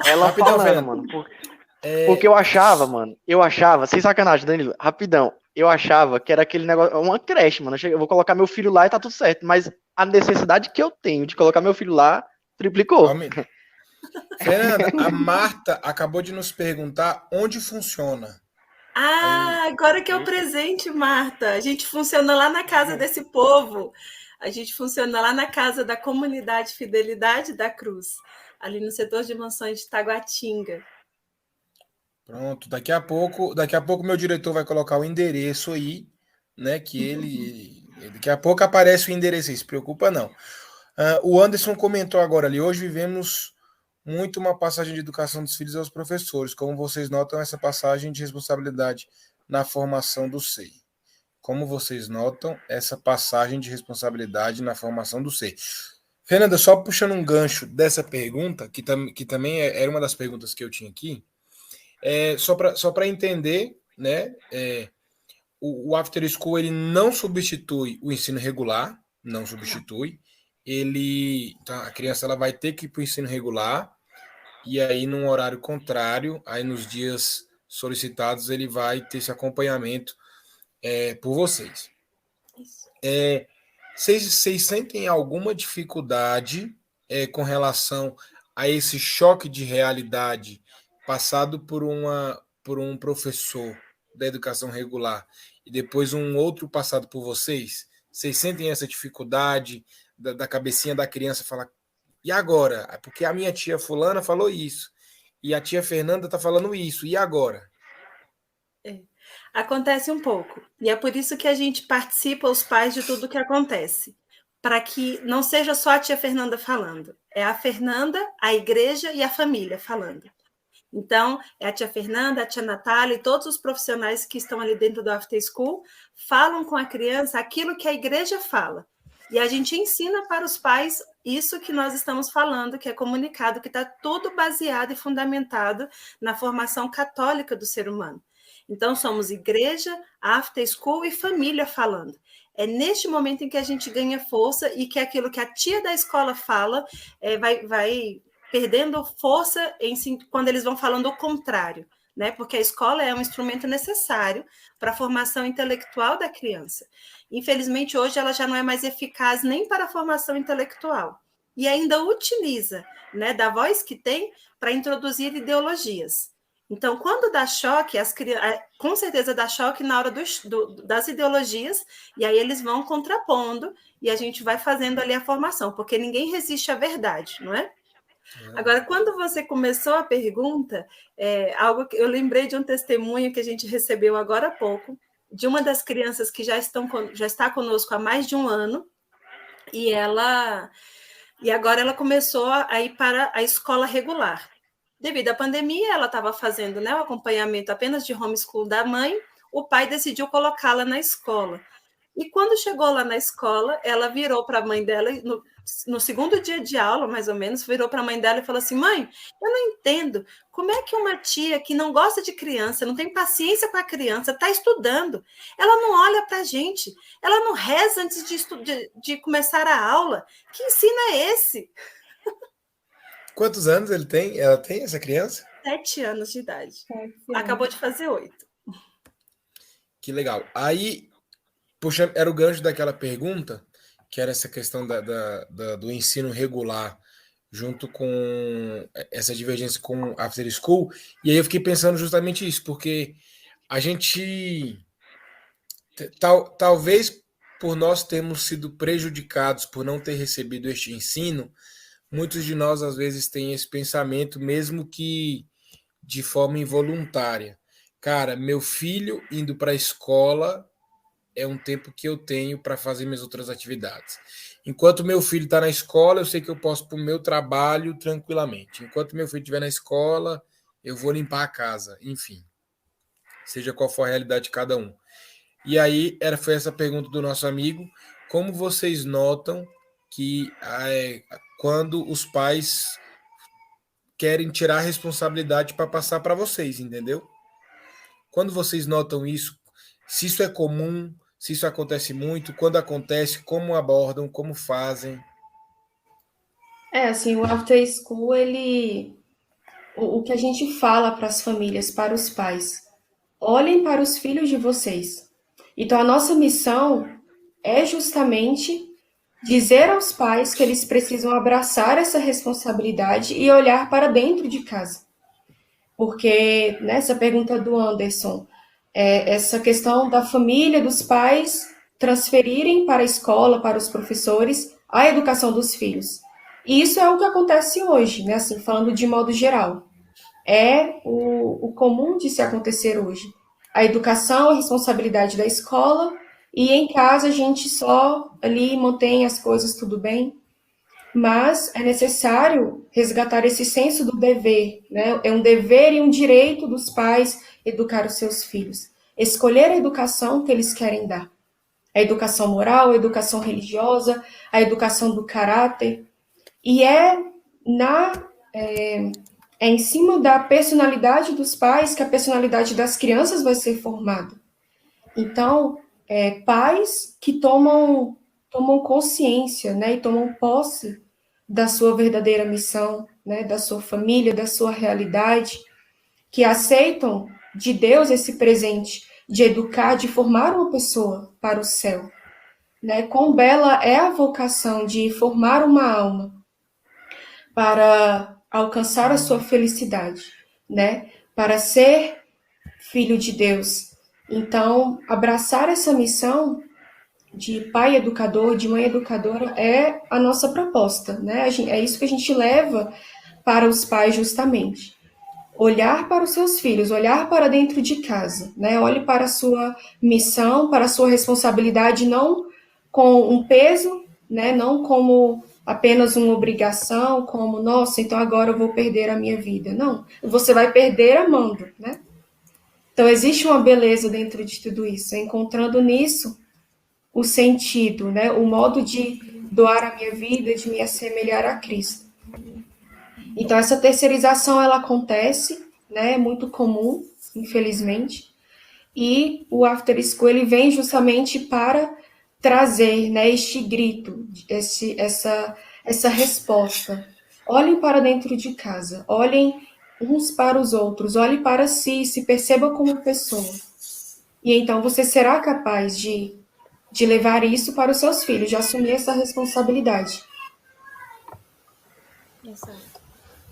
Ela falando, mano. Porque eu achava, sem sacanagem, Danilo, rapidão, eu achava que era aquele negócio, uma creche, mano. Eu vou colocar meu filho lá e tá tudo certo, mas a necessidade que eu tenho de colocar meu filho lá triplicou. Fernanda, a Marta acabou de nos perguntar onde funciona. Agora que é o presente, Marta. A gente funciona lá na casa desse povo. A gente funciona lá na casa da comunidade Fidelidade da Cruz, ali no setor de mansões de Taguatinga. Pronto, daqui a pouco meu diretor vai colocar o endereço aí, né? Daqui a pouco aparece o endereço aí, se preocupa não. O Anderson comentou agora ali, hoje vivemos muito uma passagem de educação dos filhos aos professores. Como vocês notam essa passagem de responsabilidade na formação do SEI? Como vocês notam essa passagem de responsabilidade na formação do SEI? Fernanda, só puxando um gancho dessa pergunta, que também era uma das perguntas que eu tinha aqui, só para entender, né? O After School ele não substitui o ensino regular, não substitui. A criança ela vai ter que ir para o ensino regular, e aí num horário contrário, aí nos dias solicitados ele vai ter esse acompanhamento por vocês. Vocês sentem alguma dificuldade com relação a esse choque de realidade passado por um professor da educação regular e depois um outro passado por vocês? Vocês sentem essa dificuldade da cabecinha da criança falar, e agora? Porque a minha tia fulana falou isso, e a tia Fernanda está falando isso, e agora? Acontece um pouco, e é por isso que a gente participa, os pais, de tudo que acontece, para que não seja só a tia Fernanda falando, é a Fernanda, a igreja e a família falando. Então, é a tia Fernanda, a tia Natália e todos os profissionais que estão ali dentro do After School falam com a criança aquilo que a igreja fala. E a gente ensina para os pais isso que nós estamos falando, que é comunicado, que está tudo baseado e fundamentado na formação católica do ser humano. Então, somos igreja, After School e família falando. É neste momento em que a gente ganha força e que aquilo que a tia da escola fala vai perdendo força quando eles vão falando o contrário, né? Porque a escola é um instrumento necessário para a formação intelectual da criança. Infelizmente, hoje ela já não é mais eficaz nem para a formação intelectual e ainda utiliza, né, da voz que tem para introduzir ideologias. Então, quando dá choque, com certeza dá choque na hora das ideologias, e aí eles vão contrapondo e a gente vai fazendo ali a formação, porque ninguém resiste à verdade, não é? Agora, quando você começou a pergunta, algo que eu lembrei de um testemunho que a gente recebeu agora há pouco, de uma das crianças que já está conosco há mais de um ano, e agora ela começou a ir para a escola regular. Devido à pandemia, ela estava fazendo, né, o acompanhamento apenas de homeschool da mãe, o pai decidiu colocá-la na escola. E quando chegou lá na escola, ela virou para a mãe dela, no segundo dia de aula, mais ou menos, virou para a mãe dela e falou assim: mãe, eu não entendo como é que uma tia que não gosta de criança, não tem paciência com a criança, está estudando. Ela não olha para a gente, ela não reza antes de começar a aula. Que ensino é esse? Quantos anos ela tem, essa criança? 7 anos de idade. Acabou de fazer 8. Que legal. Aí, puxando, era o gancho daquela pergunta, que era essa questão do ensino regular, junto com essa divergência com After School, e aí eu fiquei pensando justamente isso, porque a gente Talvez por nós termos sido prejudicados por não ter recebido este ensino, muitos de nós às vezes têm esse pensamento, mesmo que de forma involuntária. Cara, meu filho indo para a escola é um tempo que eu tenho para fazer minhas outras atividades. Enquanto meu filho está na escola, eu sei que eu posso ir para o meu trabalho tranquilamente. Enquanto meu filho estiver na escola, eu vou limpar a casa. Enfim, seja qual for a realidade de cada um. E aí foi essa pergunta do nosso amigo: como vocês notam que quando os pais querem tirar a responsabilidade para passar para vocês, entendeu? Quando vocês notam isso, se isso é comum, se isso acontece muito, quando acontece, como abordam, como fazem? Assim, o After School, o que a gente fala para as famílias, para os pais, olhem para os filhos de vocês. Então, a nossa missão é justamente dizer aos pais que eles precisam abraçar essa responsabilidade e olhar para dentro de casa. Porque nessa pergunta do Anderson, essa questão da família, dos pais transferirem para a escola, para os professores, a educação dos filhos. E isso é o que acontece hoje, né? Assim, falando de modo geral. É o comum de se acontecer hoje. A educação, a responsabilidade da escola, e em casa a gente só ali mantém as coisas tudo bem. Mas é necessário resgatar esse senso do dever, né? É um dever e um direito dos pais educar os seus filhos. Escolher a educação que eles querem dar. A educação moral, a educação religiosa, a educação do caráter. E é em cima da personalidade dos pais que a personalidade das crianças vai ser formada. Então, pais que tomam consciência, né, e tomam posse da sua verdadeira missão, né, da sua família, da sua realidade, que aceitam de Deus esse presente de educar, de formar uma pessoa para o céu. Né? Quão bela é a vocação de formar uma alma para alcançar a sua felicidade, né? Para ser filho de Deus. Então, abraçar essa missão de pai educador, de mãe educadora, é a nossa proposta, né? É isso que a gente leva para os pais justamente. Olhar para os seus filhos, olhar para dentro de casa, né? Olhe para a sua missão, para a sua responsabilidade, não com um peso, né? Não como apenas uma obrigação, como, nossa, então agora eu vou perder a minha vida. Não, você vai perder amando, né? Então, existe uma beleza dentro de tudo isso, encontrando nisso o sentido, né? O modo de doar a minha vida, de me assemelhar a Cristo. Então, essa terceirização, ela acontece, né? É muito comum, infelizmente. E o After School, ele vem justamente para trazer, né, este grito, essa resposta. Olhem para dentro de casa, olhem uns para os outros, olhem para si, se perceba como pessoa. E então você será capaz de levar isso para os seus filhos, de assumir essa responsabilidade. Exato.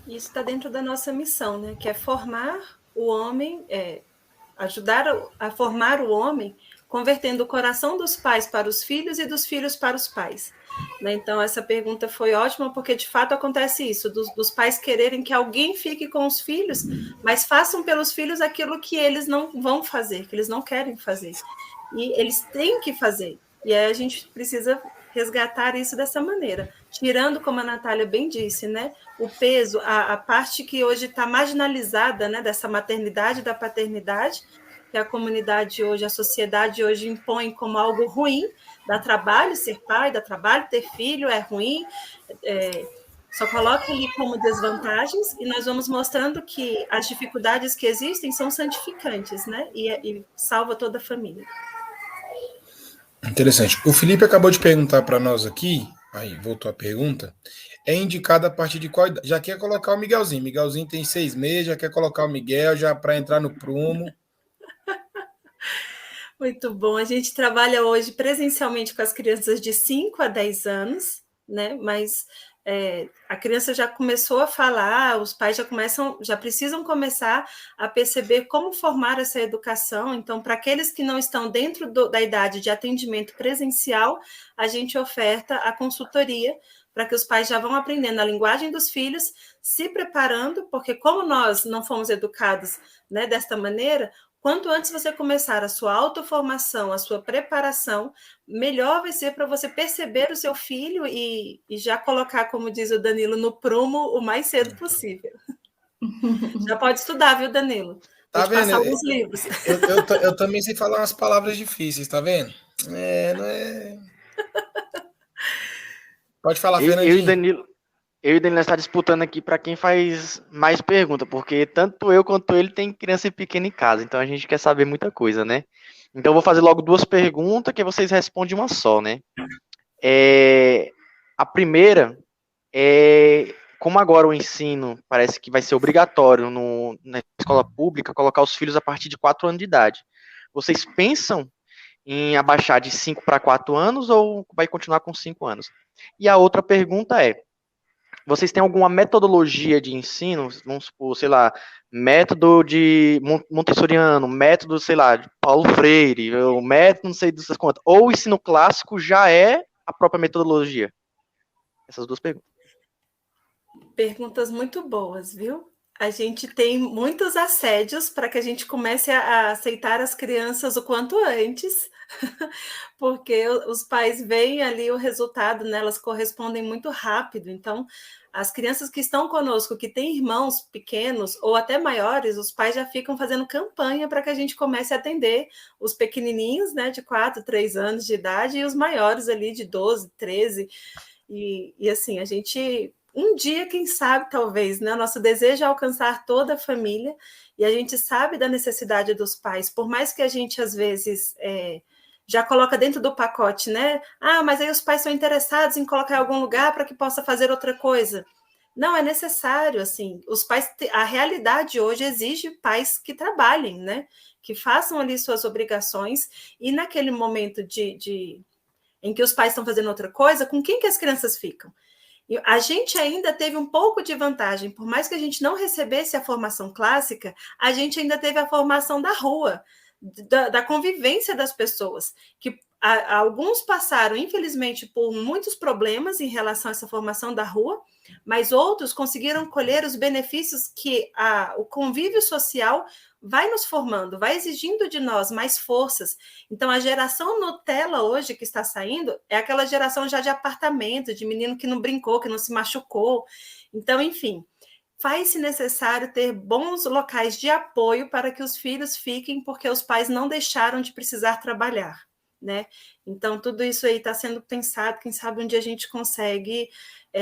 Isso está dentro da nossa missão, né? Que é formar o homem, ajudar a formar o homem, convertendo o coração dos pais para os filhos e dos filhos para os pais. Né? Então, essa pergunta foi ótima, porque de fato acontece isso, dos pais quererem que alguém fique com os filhos, mas façam pelos filhos aquilo que eles não vão fazer, que eles não querem fazer. E eles têm que fazer. E aí a gente precisa resgatar isso dessa maneira, tirando, como a Natália bem disse, né, o peso, a parte que hoje está marginalizada, né, dessa maternidade e da paternidade, que a comunidade hoje, a sociedade hoje impõe como algo ruim, dá trabalho ser pai, dá trabalho ter filho, é ruim, só coloca ali como desvantagens, e nós vamos mostrando que as dificuldades que existem são santificantes, né, e salva toda a família. Interessante. O Felipe acabou de perguntar para nós aqui, aí voltou a pergunta, é indicado a partir de qual idade? Já quer colocar o Miguelzinho. Miguelzinho tem 6 meses, já quer colocar o Miguel já para entrar no prumo. Muito bom. A gente trabalha hoje presencialmente com as crianças de 5 a 10 anos, né? Mas a criança já começou a falar, os pais já precisam começar a perceber como formar essa educação. Então, para aqueles que não estão dentro da idade de atendimento presencial, a gente oferta a consultoria para que os pais já vão aprendendo a linguagem dos filhos, se preparando, porque como nós não fomos educados, né, desta maneira, quanto antes você começar a sua autoformação, a sua preparação, melhor vai ser para você perceber o seu filho e já colocar, como diz o Danilo, no prumo o mais cedo possível. Já pode estudar, viu, Danilo? Tá vendo? Passar alguns livros. Eu também sei falar umas palavras difíceis, tá vendo? Não é... Pode falar, Fernandinho. Eu e o Danilo está disputando aqui para quem faz mais pergunta, porque tanto eu quanto ele tem criança pequena em casa, então a gente quer saber muita coisa, né? Então eu vou fazer logo 2 perguntas que vocês respondem uma só, né? A primeira é como agora o ensino parece que vai ser obrigatório na escola pública colocar os filhos a partir de 4 anos de idade. Vocês pensam em abaixar de 5 para 4 anos ou vai continuar com 5 anos? E a outra pergunta é: vocês têm alguma metodologia de ensino, vamos supor, sei lá, método de montessoriano, método, sei lá, de Paulo Freire, o método não sei das quantas, ou o ensino clássico já é a própria metodologia? Essas 2 perguntas. Perguntas muito boas, viu? A gente tem muitos assédios para que a gente comece a aceitar as crianças o quanto antes, porque os pais veem ali o resultado, né? Elas correspondem muito rápido. Então, as crianças que estão conosco, que têm irmãos pequenos ou até maiores, os pais já ficam fazendo campanha para que a gente comece a atender os pequenininhos, né, de 4, 3 anos de idade e os maiores ali de 12, 13. E assim, a gente... Um dia, quem sabe, talvez, né? Nosso desejo é alcançar toda a família e a gente sabe da necessidade dos pais, por mais que a gente, às vezes, já coloca dentro do pacote, né? Ah, mas aí os pais são interessados em colocar em algum lugar para que possa fazer outra coisa. Não, é necessário, assim, os pais, a realidade hoje exige pais que trabalhem, né? Que façam ali suas obrigações e naquele momento em que os pais estão fazendo outra coisa, com quem que as crianças ficam? A gente ainda teve um pouco de vantagem, por mais que a gente não recebesse a formação clássica, a gente ainda teve a formação da rua, da convivência das pessoas, que alguns passaram, infelizmente, por muitos problemas em relação a essa formação da rua, mas outros conseguiram colher os benefícios que o convívio social vai nos formando, vai exigindo de nós mais forças. Então, a geração Nutella hoje que está saindo é aquela geração já de apartamento, de menino que não brincou, que não se machucou. Então, enfim, faz-se necessário ter bons locais de apoio para que os filhos fiquem, porque os pais não deixaram de precisar trabalhar, né? Então, tudo isso aí está sendo pensado, quem sabe um dia a gente consegue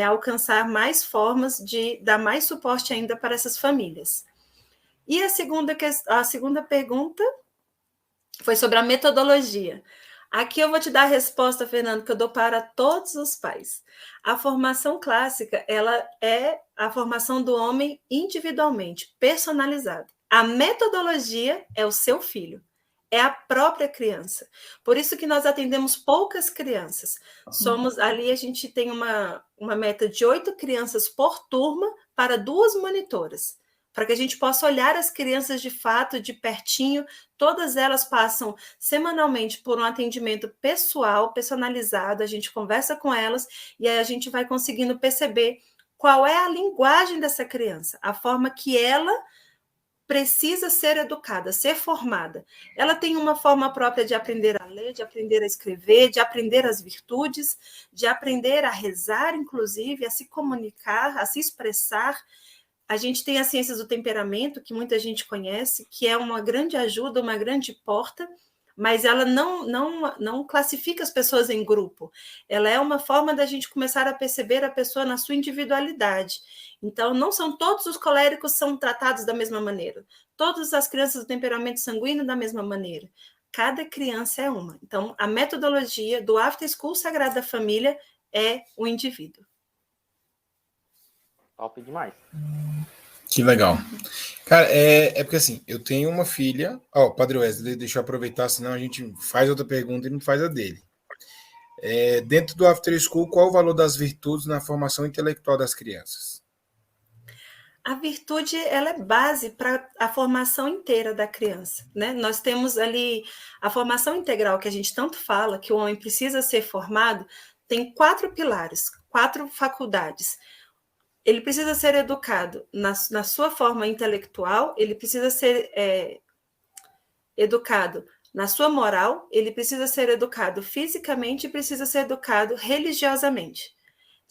alcançar mais formas de dar mais suporte ainda para essas famílias. E a segunda pergunta foi sobre a metodologia. Aqui eu vou te dar a resposta, Fernando, que eu dou para todos os pais. A formação clássica, ela é a formação do homem individualmente, personalizada. A metodologia é o seu filho, é a própria criança. Por isso que nós atendemos poucas crianças. Ali a gente tem uma meta de 8 crianças por turma para 2 monitoras, para que a gente possa olhar as crianças de fato, de pertinho. Todas elas passam semanalmente por um atendimento pessoal, personalizado, a gente conversa com elas e aí a gente vai conseguindo perceber qual é a linguagem dessa criança, a forma que ela precisa ser educada, ser formada. Ela tem uma forma própria de aprender a ler, de aprender a escrever, de aprender as virtudes, de aprender a rezar, inclusive, a se comunicar, a se expressar. A gente tem as ciências do temperamento, que muita gente conhece, que é uma grande ajuda, uma grande porta, mas ela não classifica as pessoas em grupo. Ela é uma forma da gente começar a perceber a pessoa na sua individualidade. Então, não são todos os coléricos são tratados da mesma maneira. Todas as crianças do temperamento sanguíneo da mesma maneira. Cada criança é uma. Então, a metodologia do After School Sagrada Família é o indivíduo. Top demais. Que legal. Cara, é porque assim, eu tenho uma filha. Padre Wesley, deixa eu aproveitar, senão a gente faz outra pergunta e não faz a dele. Dentro do After School, qual o valor das virtudes na formação intelectual das crianças? A virtude, ela é base para a formação inteira da criança, né? Nós temos ali a formação integral que a gente tanto fala, que o homem precisa ser formado, tem 4 pilares, 4 faculdades. Ele precisa ser educado na sua forma intelectual, ele precisa ser educado na sua moral, ele precisa ser educado fisicamente e precisa ser educado religiosamente.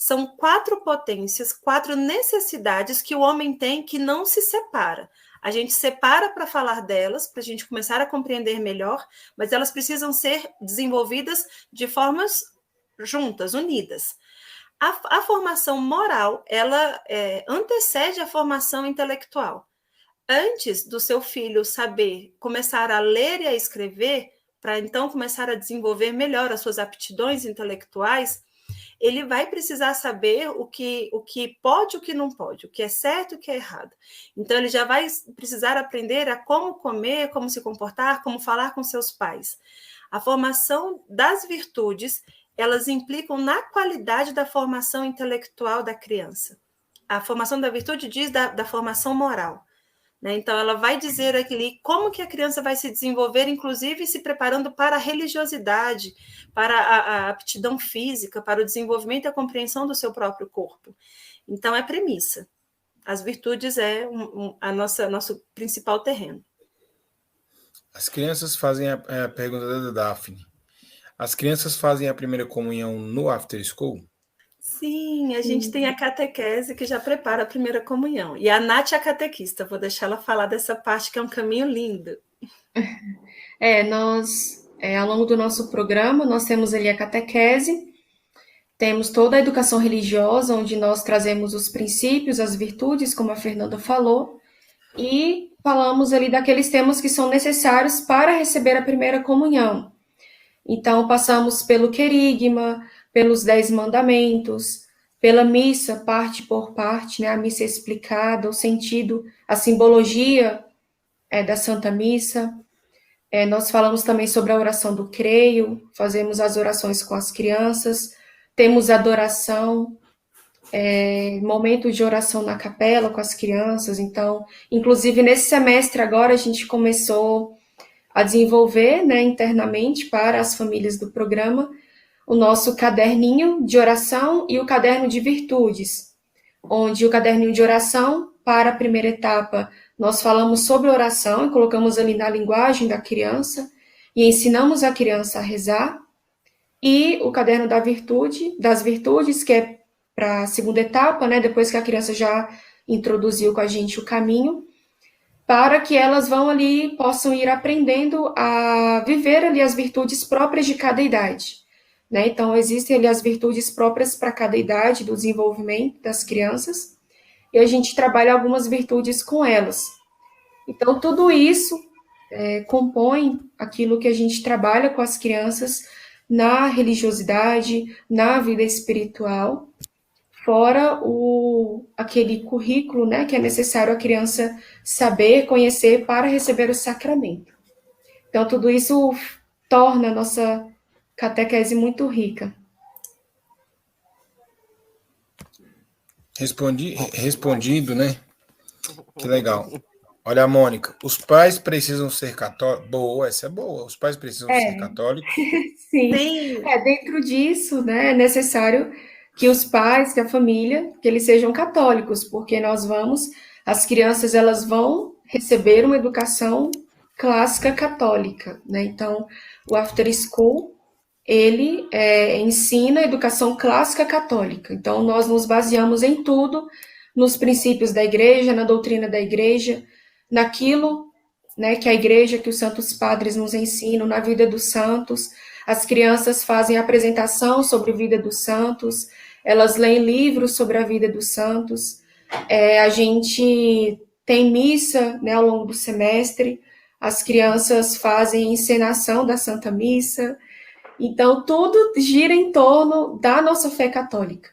São 4 potências, 4 necessidades que o homem tem que não se separa. A gente separa para falar delas, para a gente começar a compreender melhor, mas elas precisam ser desenvolvidas de formas juntas, unidas. A formação moral, ela antecede a formação intelectual. Antes do seu filho saber começar a ler e a escrever, para então começar a desenvolver melhor as suas aptidões intelectuais, ele vai precisar saber o que pode e o que não pode, o que é certo e o que é errado. Então, ele já vai precisar aprender a como comer, como se comportar, como falar com seus pais. A formação das virtudes, elas implicam na qualidade da formação intelectual da criança. A formação da virtude diz da formação moral. Né? Então, ela vai dizer aqui como que a criança vai se desenvolver, inclusive se preparando para a religiosidade, para a aptidão física, para o desenvolvimento e a compreensão do seu próprio corpo. Então, é premissa. As virtudes é nosso principal terreno. As crianças fazem a pergunta da Daphne. As crianças fazem a primeira comunhão no After School? Sim, a gente tem a catequese que já prepara a primeira comunhão. E a Nath é a catequista, vou deixar ela falar dessa parte que é um caminho lindo. Ao longo do nosso programa, nós temos ali a catequese, temos toda a educação religiosa, onde nós trazemos os princípios, as virtudes, como a Fernanda falou, e falamos ali daqueles temas que são necessários para receber a primeira comunhão. Então, passamos pelo querigma, pelos 10 mandamentos, pela missa, parte por parte, né? A missa explicada, o sentido, a simbologia da Santa Missa. Nós falamos também sobre a oração do creio, fazemos as orações com as crianças, temos adoração, momento de oração na capela com as crianças. Então, inclusive nesse semestre agora a gente começou a desenvolver, né, internamente para as famílias do programa o nosso caderninho de oração e o caderno de virtudes, onde o caderninho de oração, para a primeira etapa, nós falamos sobre oração e colocamos ali na linguagem da criança e ensinamos a criança a rezar, e o caderno das virtudes, que é para a segunda etapa, né, depois que a criança já introduziu com a gente o caminho, para que elas possam ir aprendendo a viver ali as virtudes próprias de cada idade. Né? Então, existem ali as virtudes próprias para cada idade do desenvolvimento das crianças, e a gente trabalha algumas virtudes com elas. Então, tudo isso compõe aquilo que a gente trabalha com as crianças na religiosidade, na vida espiritual, fora aquele currículo, né, que é necessário a criança saber, conhecer para receber o sacramento. Então, tudo isso torna a nossa catequese muito rica. Respondido, né? Que legal. Olha, Mônica, os pais precisam ser católicos? Boa, essa é boa. Os pais precisam ser católicos? Sim. Dentro disso, né, é necessário que os pais, que a família, que eles sejam católicos, porque as crianças, elas vão receber uma educação clássica católica, né? Então, o After School, ele ensina a educação clássica católica. Então, nós nos baseamos em tudo, nos princípios da igreja, na doutrina da igreja, naquilo, né, que a igreja, que os santos padres nos ensinam, na vida dos santos. As crianças fazem apresentação sobre a vida dos santos, elas leem livros sobre a vida dos santos. A gente tem missa, né, ao longo do semestre, as crianças fazem encenação da Santa Missa. Então, tudo gira em torno da nossa fé católica.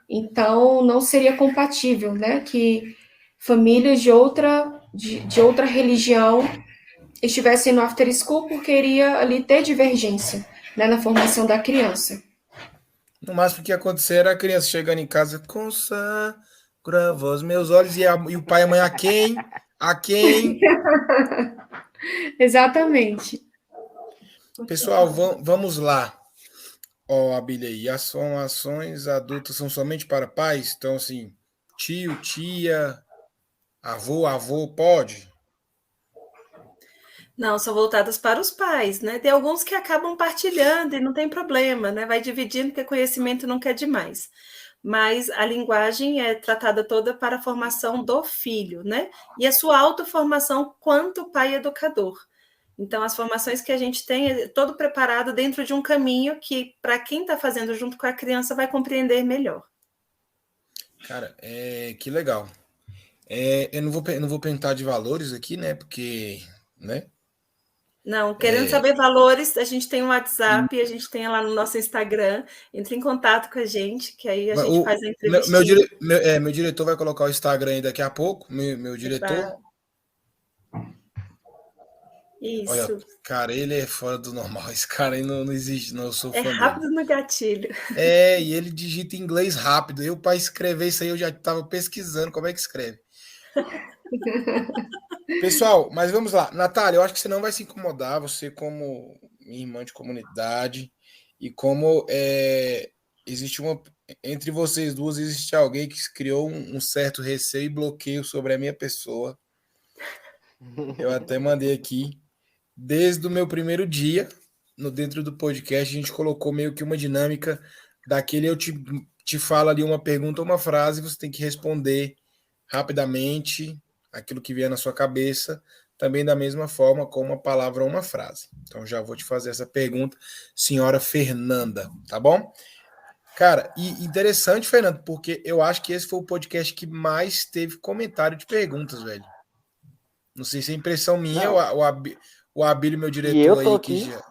Então, não seria compatível, né, que famílias de outra religião estivessem no After School, porque iria ali ter divergência, né, na formação da criança. No máximo que ia acontecer era a criança chegando em casa, consagra os meus olhos, e o pai e a mãe, a quem? A quem? Exatamente. Pessoal, vamos lá. Ó, Abília aí, as formações adultas são somente para pais? Então, assim, tio, tia, avô, pode? Não, são voltadas para os pais, né? Tem alguns que acabam partilhando e não tem problema, né? Vai dividindo, porque conhecimento nunca é demais. Mas a linguagem é tratada toda para a formação do filho, né? E a sua autoformação quanto pai educador. Então, as formações que a gente tem é todo preparado dentro de um caminho que, para quem está fazendo junto com a criança, vai compreender melhor. Cara, que legal. Eu não vou perguntar de valores aqui, né? Porque, né? Não, querendo saber valores, a gente tem um WhatsApp, a gente tem lá no nosso Instagram. Entre em contato com a gente, que aí a gente faz a entrevistinha. Meu diretor vai colocar o Instagram aí daqui a pouco, meu diretor. Olha, Isso. cara, ele é fora do normal. Esse cara aí não existe, não. Eu sou É fã dele. rápido no gatilho. E ele digita em inglês rápido. Eu, para escrever isso aí, eu já estava pesquisando como é que escreve. Pessoal, mas vamos lá. Natália, eu acho que você não vai se incomodar, você como minha irmã de comunidade, e como existe entre vocês duas, existe alguém que criou um certo receio e bloqueio sobre a minha pessoa. Eu até mandei aqui. Desde o meu primeiro dia, dentro do podcast, a gente colocou meio que uma dinâmica daquele eu te falo ali uma pergunta ou uma frase, você tem que responder rapidamente aquilo que vier na sua cabeça, também da mesma forma com uma palavra ou uma frase. Então já vou te fazer essa pergunta, senhora Fernanda, tá bom? Cara, e interessante, Fernando, porque eu acho que esse foi o podcast que mais teve comentário de perguntas, velho. Não sei se é impressão minha, o Abílio, meu diretor aí, que já...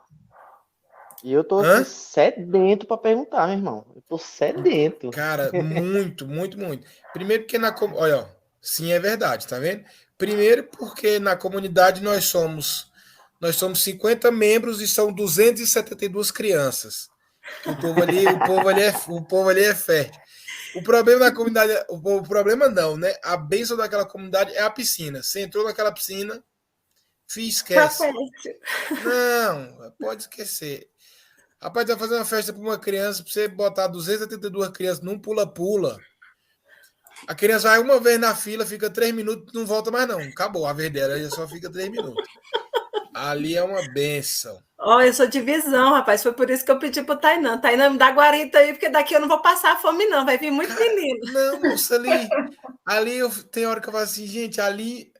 E eu tô aqui sedento para perguntar, meu irmão. Eu tô sedento. Cara, muito. Primeiro porque olha, ó, sim, é verdade, tá vendo? Primeiro porque na comunidade nós somos 50 membros e são 272 crianças. Que o povo ali é fértil. O problema da comunidade, o problema não, né? A bênção daquela comunidade é a piscina. Você entrou naquela piscina, esquece. Não, pode esquecer. Rapaz, vai fazer uma festa para uma criança, para você botar 272 crianças num pula-pula. A criança vai uma vez na fila, fica 3 minutos, não volta mais não. Acabou a vez dela, ela só fica 3 minutos. Ali é uma benção. Eu sou de visão, rapaz. Foi por isso que eu pedi pro Tainan. Tainan, me dá guarita aí, porque daqui eu não vou passar fome, não. Vai vir muito menino. Não, moça, ali tem hora que eu falo assim, gente, ali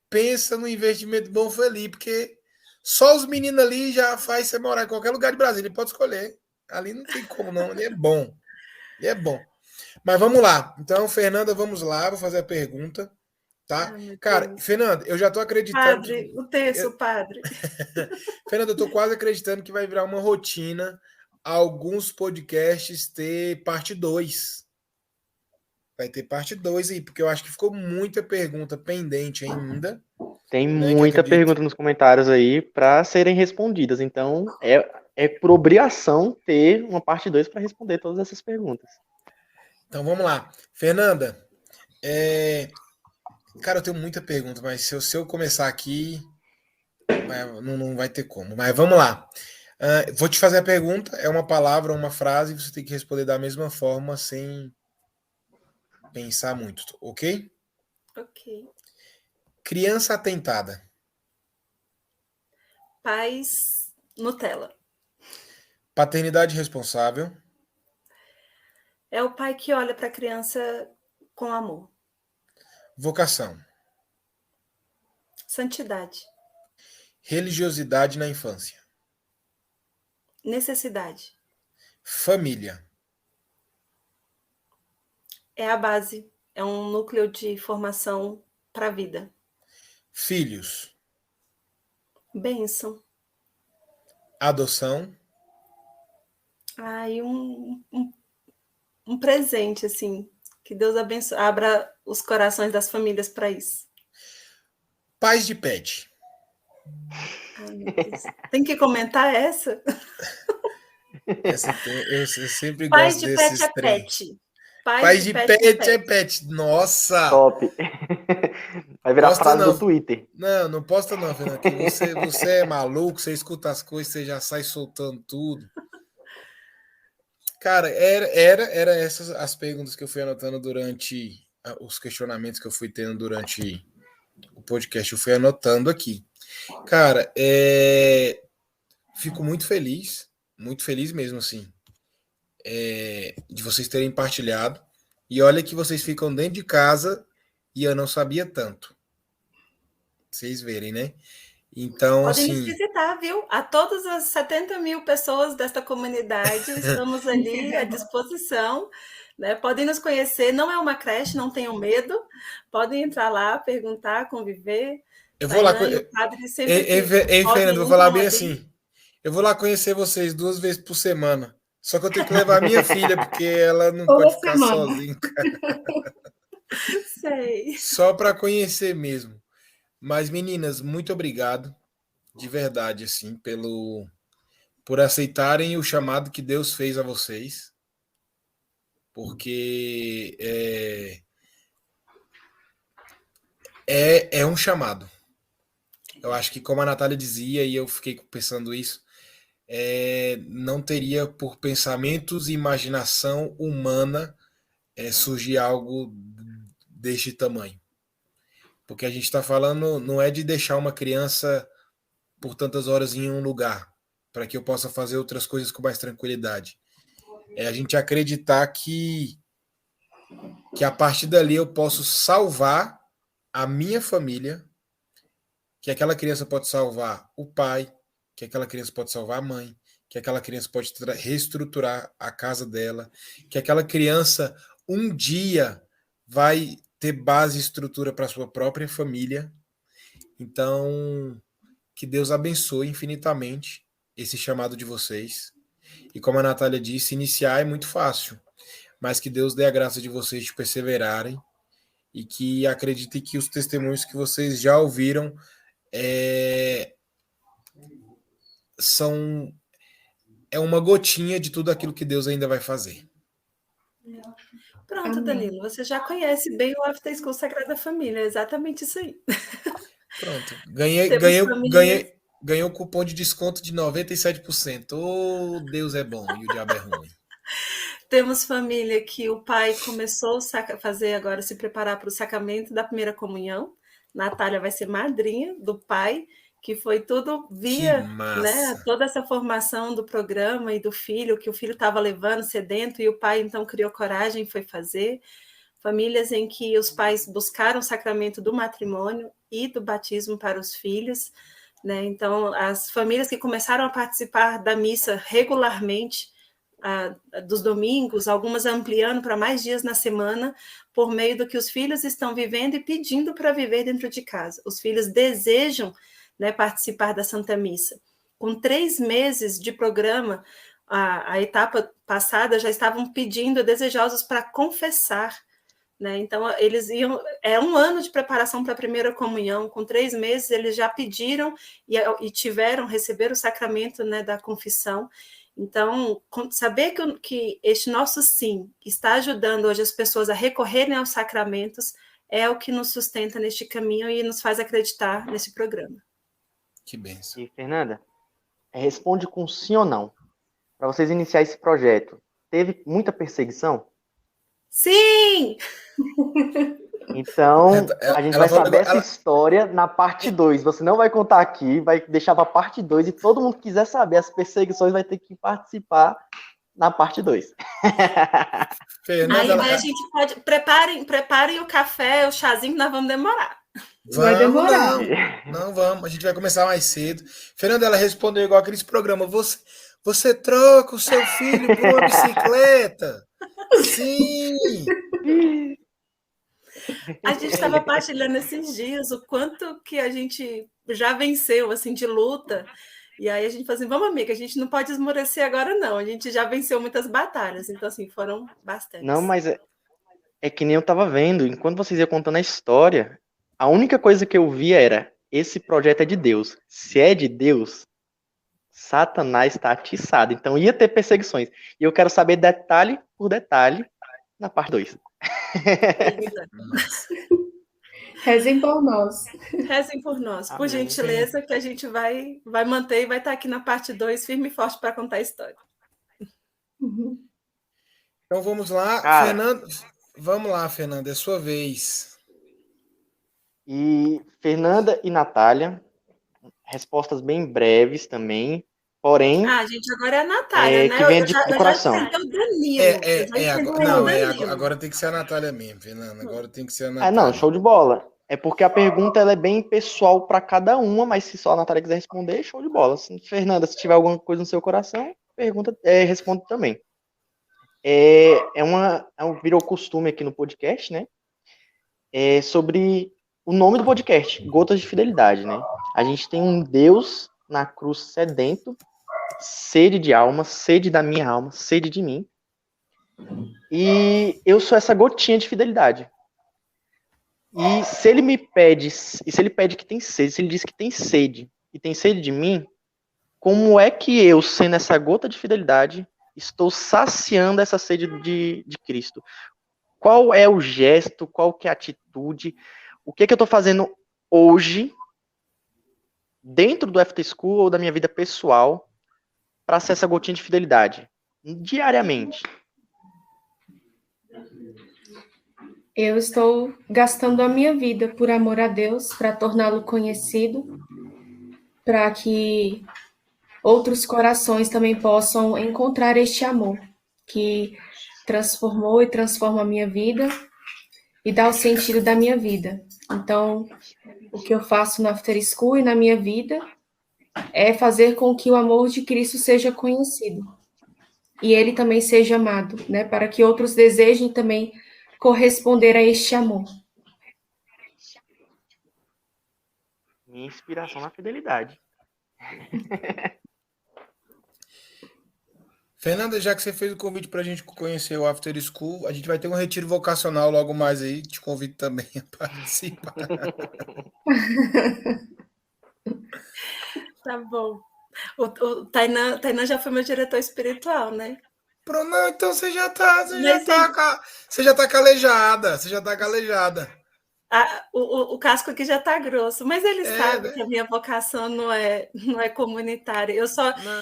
pensa no investimento bom foi ali, porque só os meninos ali já faz você morar em qualquer lugar de Brasília, pode escolher. Ali não tem como não, ali é bom. Ali é bom. Mas vamos lá. Então, Fernanda, vamos lá, vou fazer a pergunta, tá? Cara, Fernanda, eu já tô acreditando padre, o terço, padre. Fernanda, eu tô quase acreditando que vai virar uma rotina alguns podcasts ter parte 2. Vai ter parte 2 aí, porque eu acho que ficou muita pergunta pendente ainda. Tem muita pergunta nos comentários aí para serem respondidas. Então, é por obrigação ter uma parte 2 para responder todas essas perguntas. Então, vamos lá. Fernanda, cara, eu tenho muita pergunta, mas se eu começar aqui, não vai ter como. Mas vamos lá. Vou te fazer a pergunta, é uma palavra, uma frase, e você tem que responder da mesma forma, sem pensar muito, ok? Ok. Criança atentada. Pais Nutella. Paternidade responsável. É o pai que olha para a criança com amor. Vocação. Santidade. Religiosidade na infância. Necessidade. Família. É a base. É um núcleo de formação para a vida. Filhos. Bênção. Adoção. E um presente, assim. Que Deus abençoe, abra os corações das famílias para isso. Pais de pet. Ai, meu Deus. Tem que comentar essa? Eu sempre Pai gosto de desses pet é trem. pet. Pai de pet é pet. Nossa! Top. Vai virar Posta frase do não. Twitter. Não posta não, Fernando. Que você é maluco, você escuta as coisas, você já sai soltando tudo. Cara, era essas as perguntas que eu fui anotando durante os questionamentos que eu fui tendo durante o podcast. Eu fui anotando aqui. Cara, fico muito feliz mesmo, assim, de vocês terem partilhado. E olha que vocês ficam dentro de casa e eu não sabia tanto. Vocês verem, né? Então, Podem nos assim, visitar, viu? A todas as 70 mil pessoas desta comunidade, estamos ali à disposição, né? Podem nos conhecer, não é uma creche, não tenham medo. Podem entrar lá, perguntar, conviver. eu vou lá. Tainan e o padre sempre que Fernando, podem, vou falar entram bem ali. assim. Eu vou lá conhecer vocês 2 vezes por semana. Só que eu tenho que levar minha filha, porque ela não Toda pode ficar semana. sozinha. Sei. Só para conhecer mesmo. Mas, meninas, muito obrigado, de verdade, assim, por aceitarem o chamado que Deus fez a vocês. Porque é um chamado. Eu acho que, como a Natália dizia, e eu fiquei pensando isso, não teria por pensamentos e imaginação humana surgir algo deste tamanho. Porque a gente está falando, não é de deixar uma criança por tantas horas em um lugar, para que eu possa fazer outras coisas com mais tranquilidade. É a gente acreditar que a partir dali eu posso salvar a minha família, que aquela criança pode salvar o pai, que aquela criança pode salvar a mãe, que aquela criança pode reestruturar a casa dela, que aquela criança um dia vai ter base e estrutura para sua própria família. Então, que Deus abençoe infinitamente esse chamado de vocês. E como a Natália disse, iniciar é muito fácil, mas que Deus dê a graça de vocês de perseverarem e que acreditem que os testemunhos que vocês já ouviram são uma gotinha de tudo aquilo que Deus ainda vai fazer. Pronto, Danilo, você já conhece bem o After School Sagrada Família, é exatamente isso aí. Pronto, ganhei o cupom de desconto de 97%. Oh, Deus é bom e o diabo é ruim. Temos família que o pai começou a fazer agora, se preparar para o sacramento da primeira comunhão. Natália vai ser madrinha do pai, que foi tudo via, né, toda essa formação do programa e do filho, que o filho estava levando sedento, e o pai então criou coragem e foi fazer. Famílias em que os pais buscaram o sacramento do matrimônio e do batismo para os filhos, né? Então, as famílias que começaram a participar da missa regularmente, dos domingos, algumas ampliando para mais dias na semana, por meio do que os filhos estão vivendo e pedindo para viver dentro de casa. Os filhos desejam, né, participar da Santa Missa. Com 3 meses de programa, a etapa passada já estavam pedindo, desejosos para confessar, né? Então, eles iam. É 1 ano de preparação para a primeira comunhão. Com 3 meses, eles já pediram e receberam o sacramento, né, da confissão. Então, saber que este nosso sim está ajudando hoje as pessoas a recorrerem aos sacramentos é o que nos sustenta neste caminho e nos faz acreditar nesse programa. Que bênção. E, Fernanda, responde com sim ou não. Para vocês iniciar esse projeto, teve muita perseguição? Sim! Então, a gente vai saber essa história na parte 2. Você não vai contar aqui, vai deixar para a parte 2 e todo mundo que quiser saber as perseguições vai ter que participar na parte 2. Aí a gente pode... Preparem o café, o chazinho, que nós vamos demorar. Vai demorar. Não vamos, a gente vai começar mais cedo. Fernanda, ela respondeu igual aqueles programas. Você troca o seu filho por uma bicicleta? Sim! A gente estava partilhando esses dias o quanto que a gente já venceu, assim, de luta. E aí a gente falou assim, vamos, amiga, a gente não pode esmorecer agora, não. A gente já venceu muitas batalhas. Então, assim, foram bastantes. Não, mas é que nem eu estava vendo. Enquanto vocês iam contando a história, a única coisa que eu via era, esse projeto é de Deus. Se é de Deus, Satanás está atiçado. Então ia ter perseguições. E eu quero saber detalhe por detalhe na parte 2. Rezem por nós. Rezem por nós, por Amém. gentileza, que a gente vai manter e vai estar aqui na parte 2, firme e forte para contar a história. Uhum. Então vamos lá, Cara. Fernando. Vamos lá, Fernanda, é sua vez. E Fernanda e Natália, respostas bem breves também, porém, Ah, gente, agora é a Natália, né? que vem do coração. Já entendi o Danilo. Agora tem que ser a Natália mesmo, Fernanda. Agora tem que ser a Natália. Não, show de bola. É porque a pergunta ela é bem pessoal para cada uma, mas se só a Natália quiser responder, show de bola. Fernanda, se tiver alguma coisa no seu coração, responde também. Virou costume aqui no podcast, né? Sobre o nome do podcast, Gotas de Fidelidade, né? A gente tem um Deus na cruz sedento, sede de alma, sede da minha alma, sede de mim. E eu sou essa gotinha de fidelidade. E se ele me pede, que tem sede, se ele diz que tem sede, e tem sede de mim, como é que eu, sendo essa gota de fidelidade, estou saciando essa sede de Cristo? Qual é o gesto, qual que é a atitude, o que é que eu estou fazendo hoje, dentro do After School ou da minha vida pessoal, para ser essa gotinha de fidelidade, diariamente? Eu estou gastando a minha vida por amor a Deus, para torná-lo conhecido, para que outros corações também possam encontrar este amor que transformou e transforma a minha vida e dá o sentido da minha vida. Então, o que eu faço no After School e na minha vida é fazer com que o amor de Cristo seja conhecido e ele também seja amado, né? Para que outros desejem também corresponder a este amor. Minha inspiração na fidelidade. Fernanda, já que você fez o convite para a gente conhecer o After School, a gente vai ter um retiro vocacional logo mais aí. Te convido também a participar. Tá bom. O Tainan já foi meu diretor espiritual, né? Pronto, não, então você já tá calejada. Você já tá calejada. O casco aqui já tá grosso, mas ele sabe né? que a minha vocação não é comunitária.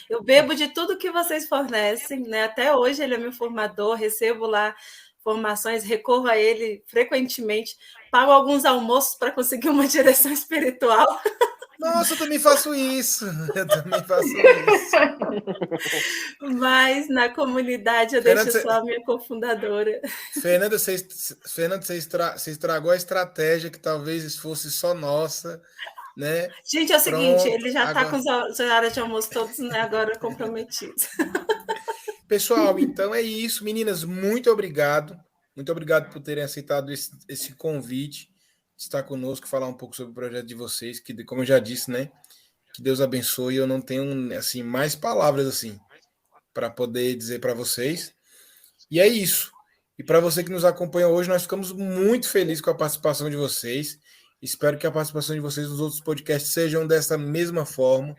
Eu bebo de tudo que vocês fornecem, né? Até hoje ele é meu formador, recebo lá formações, recorro a ele frequentemente, pago alguns almoços para conseguir uma direção espiritual. Nossa, eu também faço isso. Mas na comunidade eu deixo só a minha cofundadora. Fernanda, você estragou a estratégia que talvez fosse só nossa, né? Gente, é o seguinte, ele já está com os horários de almoço todos, né, agora comprometidos. Pessoal, então é isso. Meninas, muito obrigado. Muito obrigado por terem aceitado esse convite, estar conosco, falar um pouco sobre o projeto de vocês, que, como eu já disse, né, que Deus abençoe. Eu não tenho, assim, mais palavras, assim, para poder dizer para vocês. E é isso. E para você que nos acompanha hoje, nós ficamos muito felizes com a participação de vocês. Espero que a participação de vocês nos outros podcasts sejam dessa mesma forma,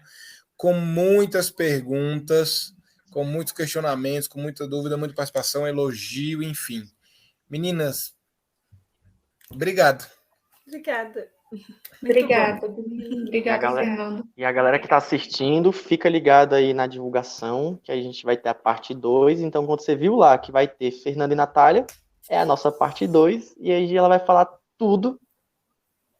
com muitas perguntas, com muitos questionamentos, com muita dúvida, muita participação, elogio, enfim. Meninas, obrigado. Obrigada. Obrigada, Fernando. E a galera que está assistindo, fica ligado aí na divulgação, que a gente vai ter a parte 2. Então, quando você viu lá que vai ter Fernanda e Natália, é a nossa parte 2. E aí ela vai falar tudo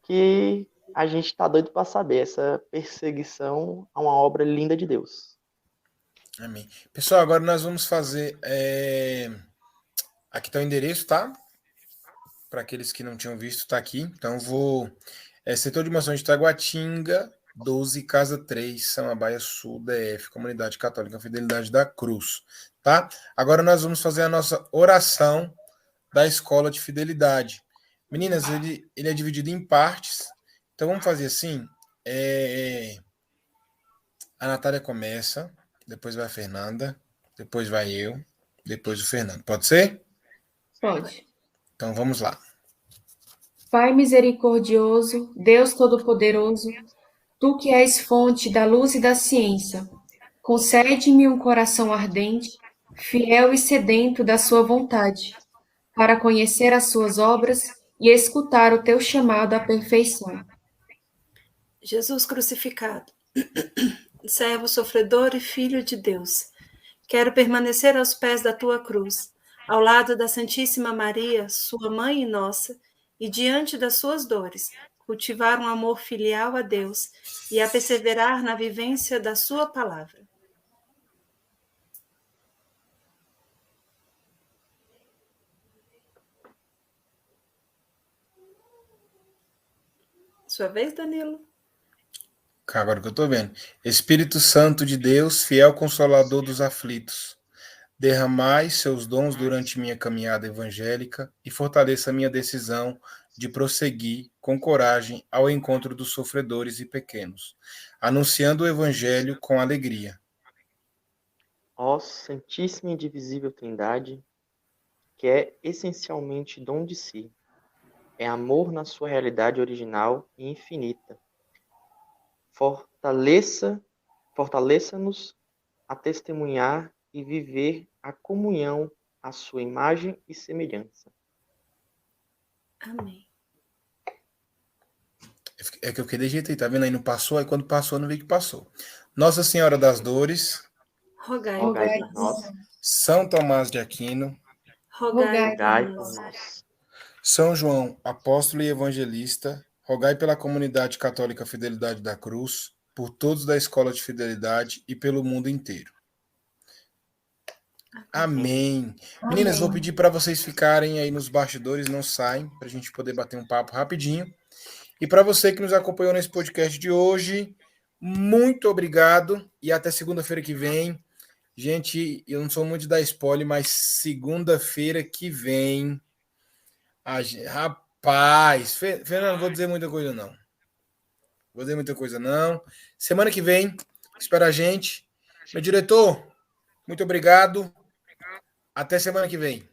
que a gente está doido para saber. Essa perseguição a uma obra linda de Deus. Amém. Pessoal, agora nós vamos fazer... Aqui está o endereço, tá? Para aqueles que não tinham visto, tá aqui. Então, vou... Setor de Missões de Taguatinga, 12, Casa 3, Samambaia Sul, DF, Comunidade Católica Fidelidade da Cruz, tá? Agora nós vamos fazer a nossa oração da Escola de Fidelidade. Meninas, ele é dividido em partes, então vamos fazer assim, a Natália começa, depois vai a Fernanda, depois vai eu, depois o Fernando. Pode ser? Pode. Então vamos lá. Pai misericordioso, Deus Todo-Poderoso, Tu que és fonte da luz e da ciência, Concede-me um coração ardente, fiel e sedento da sua vontade, para conhecer as suas obras e escutar o teu chamado à perfeição. Jesus crucificado, servo sofredor e filho de Deus, quero permanecer aos pés da tua cruz, ao lado da Santíssima Maria, sua mãe e nossa, e diante das suas dores, cultivar um amor filial a Deus e a perseverar na vivência da sua palavra. Sua vez, Danilo. Agora que eu estou vendo. Espírito Santo de Deus, fiel consolador dos aflitos, derramai seus dons durante minha caminhada evangélica e fortaleça minha decisão de prosseguir com coragem ao encontro dos sofredores e pequenos, anunciando o evangelho com alegria. Ó Santíssima e Indivisível Trindade, que é essencialmente dom de si, é amor na sua realidade original e infinita. Fortaleça-nos a testemunhar e viver a comunhão à sua imagem e semelhança. Amém. É que eu fiquei de jeito aí, tá vendo aí? Não passou, aí quando passou, não vi que passou. Nossa Senhora das Dores, Rogai Rogai por por nós. nós, São Tomás de Aquino, Rogai rogai por por nós. nós. São João, apóstolo e evangelista, rogai pela comunidade católica Fidelidade da Cruz, por todos da Escola de Fidelidade e pelo mundo inteiro. Amém. Meninas, vou pedir para vocês ficarem aí nos bastidores, não saem, para a gente poder bater um papo rapidinho. E para você que nos acompanhou nesse podcast de hoje, muito obrigado e até segunda-feira que vem. Gente, eu não sou muito de dar spoiler, mas segunda-feira que vem... Rapaz, Fernando, não vou dizer muita coisa não. Semana que vem, espera a gente. Meu diretor, muito obrigado. Até semana que vem.